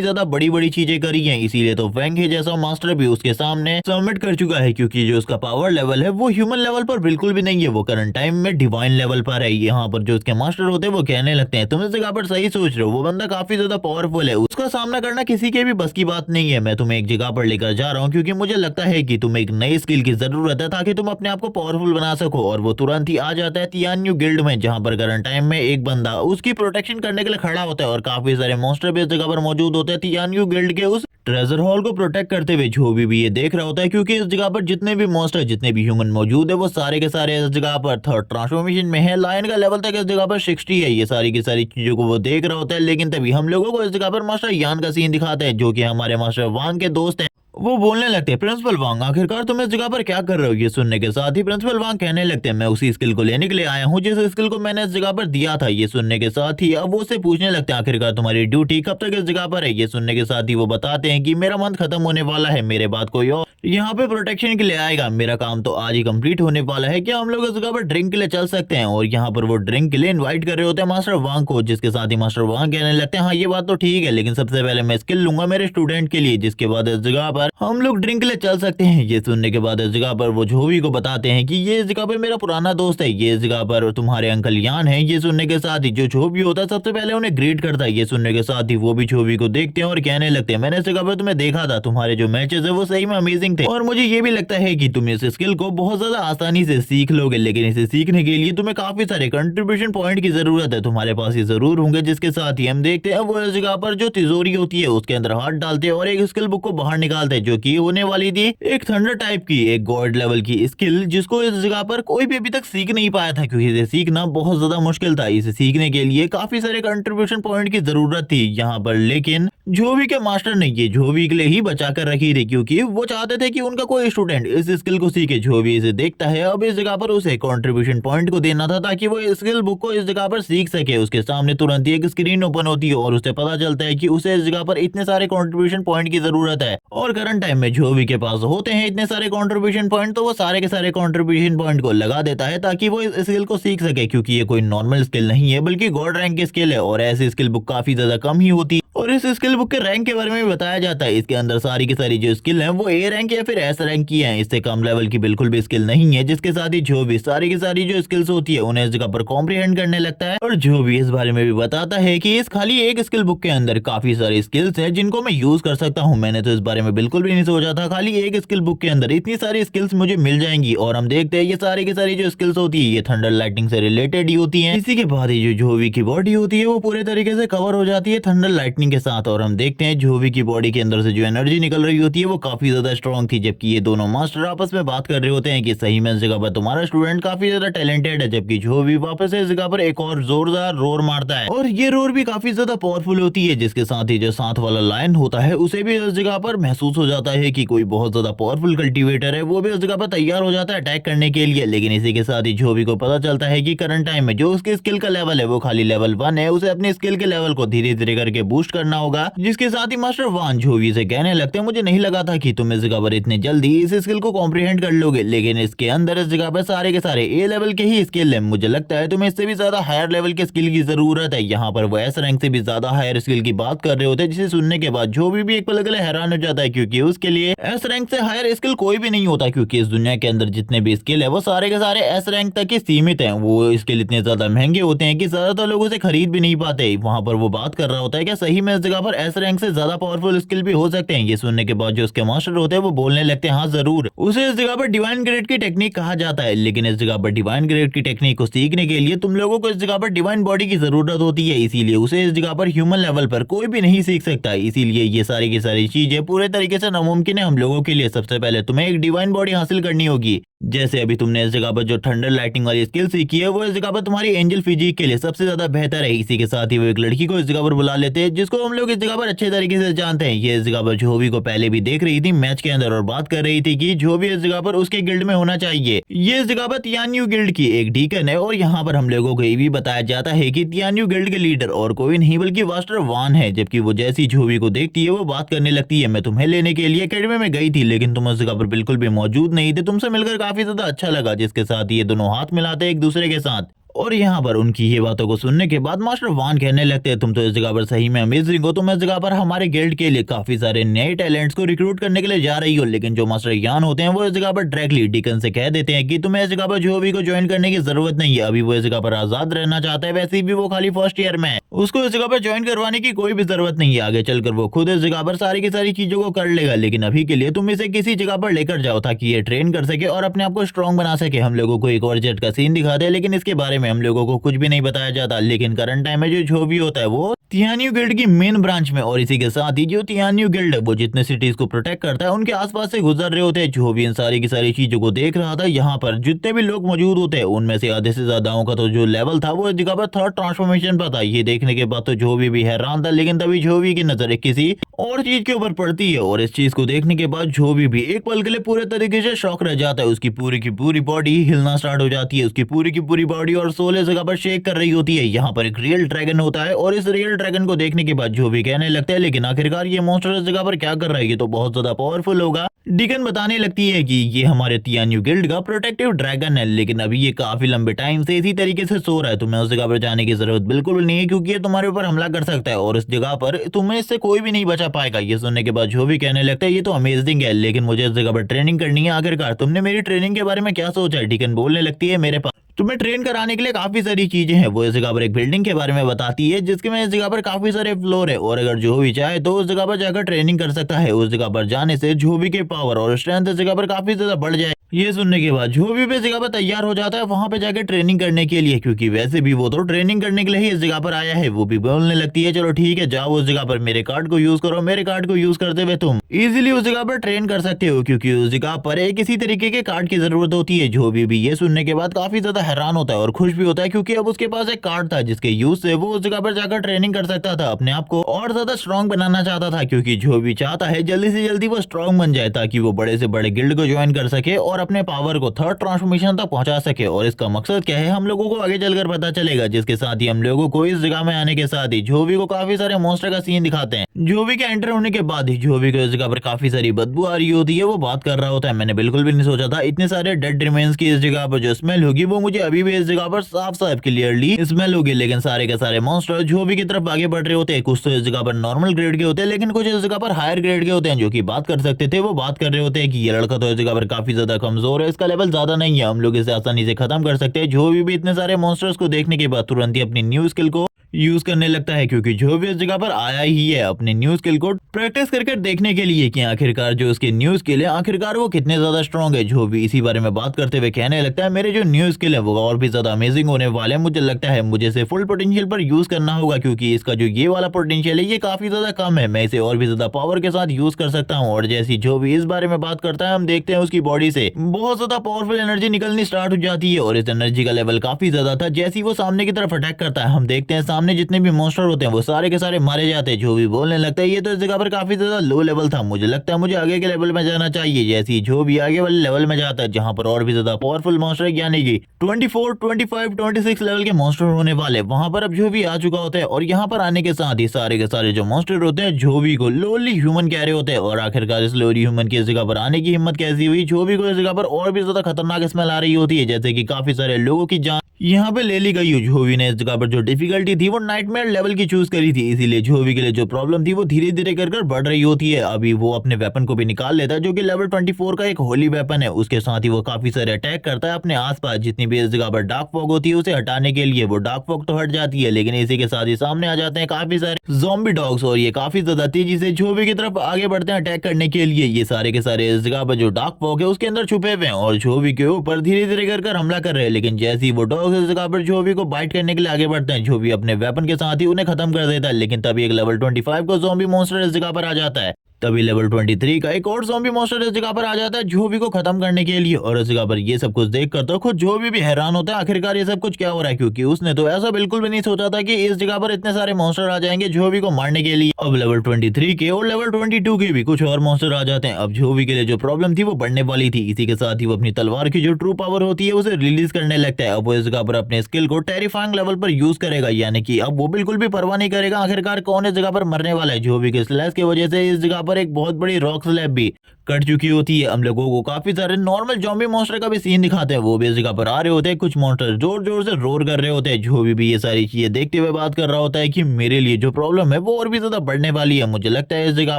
ज्यादा बड़ी बड़ी चीजें करी हैं, इसीलिए तो फेंग हे जैसा मास्टर भी उसके सामने सबमिट कर चुका है, क्योंकि जो उसका पावर लेवल है वो ह्यूमन लेवल पर बिल्कुल भी नहीं है, वो करंट टाइम में डिवाइन लेवल पर है। यहाँ पर जो उसके मास्टर होते हैं वो कहने लगते हैं, तुम इस जगह पर सही सोच रहे हो, वो बंदा काफी ज्यादा पावरफुल है, उसका सामना करना किसी के भी बस की बात नहीं है। मैं तुम्हें एक जगह पर लेकर जा रहा हूँ क्योंकि मुझे लगता है कि तुम्हें एक नई स्किल की जरूरत है ताकि तुम अपने आप को पावरफुल बना सको। और वो तुरंत ही आ जाता है तियान्यू गिल्ड में, जहाँ पर करंट टाइम में एक बंदा उसकी प्रोटेक्शन करने के लिए खड़ा होता है, और काफी सारे मॉन्स्टर भी इस जगह पर मौजूद होते हैं तियान्यू गिल्ड के उस ट्रेजर हॉल को प्रोटेक्ट करते हुए। जो भी ये देख रहा होता है, क्योंकि इस जगह पर जितने भी मॉन्स्टर जितने भी ह्यूमन मौजूद है वो सारे के सारे इस जगह पर थर्ड ट्रांसफॉर्मेशन में है। लायन का लेवल तक इस जगह पर 60 है। ये सारी की सारी चीजों को वो देख रहा होता है, लेकिन तभी हम लोगों को इस जगह पर मास्टर यान का सीन दिखाते हैं, जो कि हमारे मास्टर वांग के दोस्त हैं। वो बोलने लगते हैं, प्रिंसिपल वांग आखिरकार तुम इस जगह पर क्या कर रहे हो। ये सुनने के साथ ही प्रिंसिपल वांग कहने लगते हैं, मैं उसी स्किल को लेने के लिए आया हूँ जिस स्किल को मैंने इस जगह पर दिया था। ये सुनने के साथ ही अब वो उससे पूछने लगते हैं, आखिरकार तुम्हारी ड्यूटी कब तक इस जगह पर है। ये सुनने के साथ ही वो बताते हैं कि मेरा मंथ खत्म होने वाला है, मेरे बाद कोई और यहाँ पे प्रोटेक्शन के लिए आएगा, मेरा काम तो आज ही कंप्लीट होने वाला है, क्या हम लोग इस जगह पर ड्रिंक के लिए चल सकते हैं। और यहाँ पर वो ड्रिंक के लिए इन्वाइट कर रहे होते हैं मास्टर वांग को, जिसके साथ ही मास्टर वांग कहने लगते हैं, हाँ ये बात तो ठीक है, लेकिन सबसे पहले मैं स्किल लूंगा मेरे स्टूडेंट के लिए, जिसके बाद इस जगह पर हम लोग ड्रिंक के लिए चल सकते हैं। ये सुनने के बाद इस जगह पर वो जोवी को बताते हैं कि ये इस जगह पर मेरा पुराना दोस्त है, ये इस जगह पर तुम्हारे अंकल यान है। ये सुनने के साथ ही जो जोवी होता है सबसे पहले उन्हें ग्रीट करता है। ये सुनने के साथ ही वो भी जोवी को देखते हैं और कहने लगते हैं, मैंने इस जगह पर तुम्हें देखा था, तुम्हारे जो मैचेस है वो सही में अमेजिंग थे, और मुझे ये भी लगता है कि तुम इस स्किल को बहुत ज्यादा आसानी से सीख लोगे, लेकिन इसे सीखने के लिए तुम्हें काफी सारे कंट्रीब्यूशन पॉइंट की जरूरत है, तुम्हारे पास ये जरूर होंगे। जिसके साथ ही हम देखते हैं वो इस जगह पर जो तिजोरी होती है उसके अंदर हाथ डालते हैं और एक स्किल बुक को बाहर निकालते हैं, जो कि होने वाली थी एक थंडर टाइप की, एक गॉड लेवल की स्किल, जिसको इस जगह पर कोई भी अभी तक सीख नहीं पाया था, क्योंकि इसे सीखना बहुत ज्यादा मुश्किल था। इसे सीखने के लिए काफी सारे कंट्रीब्यूशन पॉइंट की जरूरत थी यहाँ पर, लेकिन जोवी के मास्टर ने ये जोवी के लिए ही बचा कर रखी थी, क्योंकि वो चाहते थे कि उनका कोई स्टूडेंट इस स्किल को सीखे। जोवी इसे देखता है, अब इस जगह पर उसे कंट्रीब्यूशन पॉइंट को देना था ताकि वो स्किल बुक को इस जगह पर सीख सके। उसके सामने तुरंत ही एक स्क्रीन ओपन होती है और उसे पता चलता है कि उसे इस जगह पर इतने सारे कंट्रीब्यूशन पॉइंट की जरूरत है, और करंट टाइम में जोवी के पास होते हैं इतने सारे कंट्रीब्यूशन पॉइंट, तो वो सारे के सारे कंट्रीब्यूशन पॉइंट को लगा देता है ताकि वो इस स्किल को सीख सके, क्योंकि ये कोई नॉर्मल स्किल नहीं है बल्कि गॉड रैंक की स्किल है, और ऐसी स्किल बुक काफी ज्यादा कम ही होती है। और इस स्किल बुक के रैंक के बारे में भी बताया जाता है। इसके अंदर सारी की सारी जो स्किल है वो ए रैंक या फिर एस रैंक की है, इससे कम लेवल की बिल्कुल भी स्किल नहीं है। जिसके साथ ही जो भी सारी की सारी जो स्किल्स होती है उन्हें इस जगह पर कॉम्प्रिहेंड करने लगता है। और जो भी इस बारे में भी बताता है कि इस खाली एक स्किल बुक के अंदर काफी सारी स्किल्स है जिनको मैं यूज कर सकता हूँ। मैंने तो इस बारे में बिल्कुल भी नहीं सोचा था, खाली एक स्किल बुक के अंदर इतनी सारी स्किल्स मुझे मिल जाएंगी। और हम देखते हैं ये सारी की सारी जो स्किल्स होती है ये थंडर लाइटनिंग से रिलेटेड ही होती है। इसी के बाद ही जो जोवी की बॉडी होती है वो पूरे तरीके से कवर हो जाती है थंडर लाइटनिंग के साथ। और हम देखते हैं जोवी की बॉडी के अंदर से जो एनर्जी निकल रही होती है वो काफी ज्यादा स्ट्रॉन्ग थी, जबकि ये दोनों मास्टर आपस में बात कर रहे होते हैं कि सही में इस जगह पर तुम्हारा स्टूडेंट काफी ज्यादा टैलेंटेड है। जबकि जोवी वापस से इस जगह पर एक और जोरदार रोर मारता है और ये रोर भी काफी ज्यादा पावरफुल होती है, जिसके साथ ही जो साथ वाला लायन होता है उसे भी इस जगह पर महसूस हो जाता है कि कोई बहुत ज्यादा पावरफुल कल्टीवेटर है। वो भी उस जगह पर तैयार हो जाता है अटैक करने के लिए। लेकिन इसी के साथ ही जोवी को पता चलता है कि करंट टाइम में जो उसकी स्किल का लेवल है वो खाली लेवल 1 है, उसे अपनी स्किल के लेवल को धीरे धीरे करके बूस्ट करना होगा। जिसके साथ ही मास्टर वान जोवी से कहने लगते हैं, मुझे नहीं लगा था कि तुम इस जगह पर इतने जल्दी इस स्किल को कॉम्प्रिहेंड कर लोगे, लेकिन इसके अंदर इस जगह पर सारे के सारे ए लेवल के ही स्किल है। मुझे लगता है तुम्हें इससे भी ज्यादा हायर लेवल के स्किल की जरूरत है। यहाँ पर वो एस रैंक से भी ज्यादा हायर स्किल की बात कर रहे होते हैं, जिसे सुनने के बाद जोवी भी एक पल के लिए हैरान हो जाता है, क्योंकि उसके लिए एस रैंक से हायर स्किल कोई भी नहीं होता। क्योंकि इस दुनिया के अंदर जितने भी स्किल है वो सारे के सारे एस रैंक तक ही सीमित है। वो स्किल इतने ज्यादा महंगे होते हैं कि ज्यादातर लोग उसे खरीद भी नहीं पाते। वहां पर वो बात कर रहा होता है कि सही में इस जगह पर एस रैंक से ज्यादा पावरफुल स्किल भी हो सकते हैं। ये सुनने के बाद जो उसके मास्टर होते हैं वो बोलने लगते हैं, हाँ जरूर, उसे इस जगह पर डिवाइन ग्रेड की टेक्निक कहा जाता है। लेकिन इस जगह पर डिवाइन ग्रेड की टेक्निक को सीखने के लिए तुम लोगों को इस जगह पर डिवाइन बॉडी की जरूरत होती है, इसीलिए उसे इस जगह पर ह्यूमन लेवल पर कोई भी नहीं सीख सकता। इसीलिए ये सारी की सारी चीजें पूरे तरीके से नामुमकिन है हम लोगों के लिए। सबसे पहले तुम्हें एक डिवाइन बॉडी हासिल करनी होगी। जैसे अभी तुमने इस जगह पर जो थंडर लाइटिंग वाली स्किल सीखी है वो इस जगह पर तुम्हारी एंजल फिजिक के लिए सबसे ज्यादा बेहतर है। इसी के साथ ही वो एक लड़की को इस जगह पर बुला लेते हैं जिसको हम लोग इस जगह पर अच्छे तरीके से जानते हैं। ये इस जगह पर जोवी को पहले भी देख रही थी मैच के अंदर और बात कर रही थी कि जोवी इस जगह पर उसके गिल्ड में होना चाहिए। ये इस जगह पर तियान्यू गिल्ड की एक डीकन है और यहाँ पर हम लोगों को ये भी बताया जाता है कि तियान्यू गिल्ड के लीडर और कोई नहीं बल्कि मास्टर वान है। जबकि वो जैसी जोवी को देखती है वो बात करने लगती है, मैं तुम्हें लेने के लिए एकेडमी में गई थी लेकिन तुम उस जगह पर बिल्कुल भी मौजूद नहीं थे, तुमसे मिलकर काफी ज्यादा अच्छा लगा। जिसके साथ ये दोनों हाथ मिलाते एक दूसरे के साथ। और यहाँ पर उनकी ये बातों को सुनने के बाद मास्टर वान कहने लगते हैं, तुम तो इस जगह पर सही में अमेजिंग हो, तुम इस जगह पर हमारे गिल्ड के लिए काफी सारे नए टैलेंट्स को रिक्रूट करने के लिए जा रही हो। लेकिन जो मास्टर यान होते हैं वो इस जगह पर डायरेक्टली डीकन से कह देते हैं कि तुम्हें इस जगह पर जोवी को ज्वाइन करने की जरूरत नहीं है, अभी वो इस जगह पर आजाद रहना चाहता है, वैसे भी वो खाली फर्स्ट ईयर में है, उसको इस जगह पर ज्वाइन करवाने की कोई भी जरूरत नहीं है। आगे चलकर वो खुद इस जगह पर सारी की सारी चीजों को कर लेगा, लेकिन अभी के लिए तुम इसे किसी जगह पर लेकर जाओ ताकि ये ट्रेन कर सके और अपने आप को स्ट्रॉन्ग बना सके। हम लोगों को एक और जेट का सीन दिखाते हैं लेकिन इसके बारे में हम लोगों को कुछ भी नहीं बताया जाता। लेकिन करंट टाइम में जो जोवी होता है वो तियान्यू गिल्ड की मेन ब्रांच में, और इसी के साथ ही जो तियान्यू गिल्ड है वो जितने सिटीज को प्रोटेक्ट करता है उनके आसपास से गुजर रहे होते हैं। जोवी इन सारी की सारी चीजों को देख रहा था। यहाँ पर जितने भी लोग मौजूद होते हैं उनमें से आधे से ज्यादाओं का तो जो लेवल था वो इस जगह पर थर्ड ट्रांसफॉर्मेशन पर था। ये देखने के बाद तो जोवी भी हैरान था, लेकिन तभी जोवी की नजर किसी और चीज के ऊपर पड़ती है और इस चीज को देखने के बाद जोवी भी एक पल के लिए पूरे तरीके से शॉक रह जाता है। उसकी पूरी की पूरी बॉडी हिलना स्टार्ट हो जाती है, उसकी पूरी की पूरी बॉडी और सोल इस जगह पर शेक कर रही होती है। यहाँ पर एक रियल ड्रैगन होता है और इस रियल ड्रैगन को देखने के बाद जोवी कहने लगता है, लेकिन आखिरकार ये मॉन्स्टर इस जगह पर क्या कर रहा है, ये तो बहुत ज्यादा पावरफुल होगा। डीकन बताने लगती है कि ये हमारे तियान्यू गिल्ड का प्रोटेक्टिव ड्रैगन है, लेकिन अभी ये काफी लंबे टाइम से इसी तरीके से सो रहा है, तुम्हें उस जगह पर जाने की जरूरत बिल्कुल नहीं है क्योंकि ये तुम्हारे ऊपर हमला कर सकता है और इस जगह पर तुम्हें इससे कोई भी नहीं बचा पाएगा। ये सुनने के बाद जोवी कहने लगता है, ये तो अमेजिंग है लेकिन मुझे इस जगह पर ट्रेनिंग करनी है, आखिरकार तुमने मेरी ट्रेनिंग के बारे में क्या सोचा है। डीकन बोलने लगती है, मेरे पास तुम्हें ट्रेन कराने के लिए काफी सारी चीजें हैं। वो इस जगह पर एक बिल्डिंग के बारे में बताती है जिसके में इस जगह पर काफी सारे फ्लोर है और अगर जो भी चाहे तो उस जगह पर जाकर ट्रेनिंग कर सकता है। उस जगह पर जाने से जोवी के पावर और स्ट्रेंथ इस जगह पर काफी ज्यादा बढ़ जाए। ये सुनने के बाद जोवी भी इस जगह पर तैयार हो जाता है वहां पे जाकर ट्रेनिंग करने के लिए, क्योंकि वैसे भी वो तो ट्रेनिंग करने के लिए ही इस जगह पर आया है। वो भी बोलने लगती है, चलो ठीक है जाओ उस जगह पर मेरे कार्ड को यूज करो, मेरे कार्ड को यूज करते हुए तुम इजीली उस जगह पर ट्रेन कर सकते हो क्योंकि उस जगह पर एक किसी तरीके के कार्ड की जरूरत होती है। जोवी भी ये सुनने के बाद काफी ज्यादा हैरान होता है और खुश भी होता है क्योंकि अब उसके पास एक कार्ड था जिसके यूज से वो उस जगह पर जाकर ट्रेनिंग कर सकता था, अपने आप को और ज्यादा स्ट्रॉन्ग बनाना चाहता था क्योंकि जो भी चाहता है जल्दी से जल्दी वो स्ट्रॉन्ग बन जाए ताकि वो बड़े से बड़े गिल्ड को ज्वाइन कर सके और और अपने पावर को थर्ड ट्रांसफॉर्मेशन तक पहुंचा सके। और इसका मकसद क्या है हम लोगों को आगे चलकर पता चलेगा, जिसके साथ ही हम लोगों को इस जगह में आने के साथ ही जोवी को काफी सारे मॉन्स्टर का सीन दिखाते हैं। जोवी के एंटर होने के बाद ही जोवी को इस जगह पर काफी सारी बदबू आ रही होती है। वो बात कर रहा होता है, मैंने बिल्कुल भी नहीं सोचा था इतने सारे डेड रिमेन्स की इस जगह पर जो स्मेल होगी वो मुझे अभी भी इस जगह पर साफ साफ क्लियरली स्मेल होगी। लेकिन सारे के सारे मॉन्स्टर जोवी की तरफ आगे बढ़ रहे होते हैं। कुछ तो इस जगह पर नॉर्मल ग्रेड के होते हैं, लेकिन कुछ इस जगह पर हायर ग्रेड के होते हैं जो कि बात कर सकते थे। वो बात कर रहे होते हैं कि ये लड़का तो इस जगह पर काफी ज्यादा कमजोर है, इसका लेवल ज्यादा नहीं है, हम लोग इसे आसानी से खत्म कर सकते हैं। जोवी भी इतने सारे मॉन्स्टर्स को देखने के बाद तुरंत ही अपनी न्यू स्किल को यूज करने लगता है, क्योंकि जो भी इस जगह पर आया ही है अपने न्यू स्किल को प्रैक्टिस करके देखने के लिए कि आखिरकार जो उसके न्यू स्किल है आखिरकार वो कितने ज्यादा स्ट्रॉन्ग है। जो भी इसी बारे में बात करते हुए कहने लगता है, मेरे जो न्यू स्किल है वो और भी ज्यादा अमेजिंग होने वाले हैं। मुझे लगता है मुझे इसे फुल पोटेंशियल पर यूज करना होगा, क्योंकि इसका जो ये वाला पोटेंशियल है ये काफी ज्यादा कम है, मैं इसे और भी ज्यादा पावर के साथ यूज कर सकता हूँ। और जैसी जो भी इस बारे में बात करता है हम देखते हैं उसकी बॉडी से बहुत ज्यादा पावरफुल एनर्जी निकलनी स्टार्ट हो जाती है और इस एनर्जी का लेवल काफी ज्यादा था। जैसे वो सामने की तरफ अटैक करता है हम देखते हैं सामने जितने भी मॉन्स्टर होते हैं वो सारे के सारे मारे जाते हैं। जो भी बोलने लगता है ये तो इस जगह पर काफी ज्यादा लो लेवल था, मुझे लगता है मुझे आगे के लेवल में जाना चाहिए। जैसे ही जो भी आगे वाले लेवल में जाता है जहां पर और भी ज्यादा पावरफुल मॉन्स्टर यानी कि 24, 25, 26 लेवल के मॉन्स्टर होने वाले, वहां पर अब जो भी आ चुका होता है। और यहाँ पर आने के साथ ही सारे के सारे जो मॉन्स्टर होते हैं जो भी को लोली ह्यूमन कह रहे होते हैं। और आखिरकार इस लोली ह्यूमन की इस जगह पर आने की हिम्मत कैसी हुई, जो भी को इस जगह पर और भी ज्यादा खतरनाक स्मेल आ रही होती है, जैसे कि काफी सारे लोगों की जान यहाँ पे ले ली गई। जोवी ने इस जगह पर जो डिफिकल्टी थी वो नाइटमेयर लेवल की चूज करी थी, इसीलिए जोवी के लिए जो प्रॉब्लम थी वो धीरे धीरे कर बढ़ रही होती है। अभी वो अपने वेपन को भी निकाल लेता है जो कि लेवल 24 का एक होली वेपन है। उसके साथ ही वो काफी सारे अटैक करता है अपने आसपास जितनी भी इस जगह पर डार्क फॉग होती है उसे हटाने के लिए। वो डार्क फॉग तो हट जाती है, लेकिन इसी के साथ ही सामने आ जाते हैं काफी सारे ज़ॉम्बी डॉग्स और ये काफी ज्यादा तेजी से जोवी की तरफ आगे बढ़ते हैं अटैक करने के लिए। ये सारे के सारे इस जगह पर जो डार्क फॉग है उसके अंदर छुपे हुए हैं और जोवी के ऊपर धीरे धीरे कर हमला कर रहे हैं। लेकिन जैसे ही वो डॉग्स इस जगह पर जोवी को बाइट करने के लिए आगे बढ़ते हैं, जोवी अपने वेपन के साथ ही उन्हें खत्म कर देता है। लेकिन तभी एक लेवल 25 को ज़ॉम्बी मॉन्स्टर इस जगह पर आ जाता है। तभी लेवल 23 का एक और ज़ॉम्बी मॉन्स्टर इस जगह पर आ जाता है जोवी को खत्म करने के लिए। और इस जगह पर ये सब कुछ देखकर तो खुद जोवी भी हैरान होता है आखिरकार ये सब कुछ क्या हो रहा है, क्योंकि उसने तो ऐसा बिल्कुल भी नहीं सोचा था कि इस जगह पर इतने सारे मॉन्स्टर आ जाएंगे जोवी को मारने के लिए। अब लेवल 23 के और लेवल 22 के भी कुछ और मॉन्स्टर आ जाते हैं। अब जोवी के लिए जो प्रॉब्लम थी वो बढ़ने वाली थी। इसी के साथ ही वो अपनी तलवार की जो ट्रू पावर होती है उसे रिलीज करने लगता है। अब वो इस जगह पर अपने स्किल को टेरिफाइंग लेवल पर यूज करेगा, यानी कि अब वो बिल्कुल भी परवाह नहीं करेगा आखिरकार कौन इस जगह पर मरने वाला है। जोवी के स्लैश की वजह से इस जगह पर एक बहुत बड़ी रॉक स्लैब भी कट चुकी होती है। हम लोगों को काफी सारे नॉर्मल ज़ॉम्बी मॉन्स्टर का भी सीन दिखाते हैं, वो भी इस जगह पर आ रहे होते हैं। कुछ मॉन्स्टर जोर जोर से रोर कर रहे होते हैं। जो भी ये सारी चीजें देखते हुए बात कर रहा होता है कि मेरे लिए जो प्रॉब्लम है वो और भी ज्यादा बढ़ने वाली है। मुझे लगता है इस जगह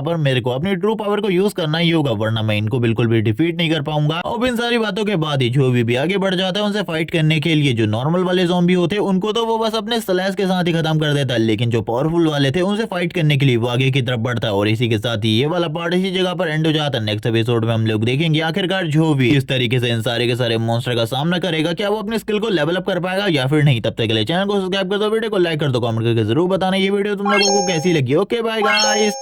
पर मेरे को अपनी ट्रू पावर को यूज करना ही होगा, वरना मैं इनको बिल्कुल भी डिफीट नहीं कर पाऊंगा। अब इन सारी बातों के बाद ही जो भी आगे बढ़ जाता है उनसे फाइट करने के लिए। जो नॉर्मल वाले ज़ॉम्बी होते हैं उनको तो वो बस अपने स्लैश के साथ ही खत्म कर देता है, लेकिन जो पावरफुल वाले थे उनसे फाइट करने के लिए वो आगे की तरफ बढ़ता है। और इसी के साथ ही ये वाला पार्ट इसी जगह पर एंड हो जाता है। नेक्स्ट एपिसोड में हम लोग देखेंगे आखिरकार जो भी इस तरीके से इन सारे के सारे मॉन्स्टर का सामना करेगा, क्या वो अपने स्किल को लेवल अप कर पाएगा या फिर नहीं। तब तक के लिए चैनल को सब्सक्राइब कर दो, वीडियो को लाइक कर दो, कमेंट करके जरूर बताना ये वीडियो तुम लोगों को कैसी लगी। Okay bye guys.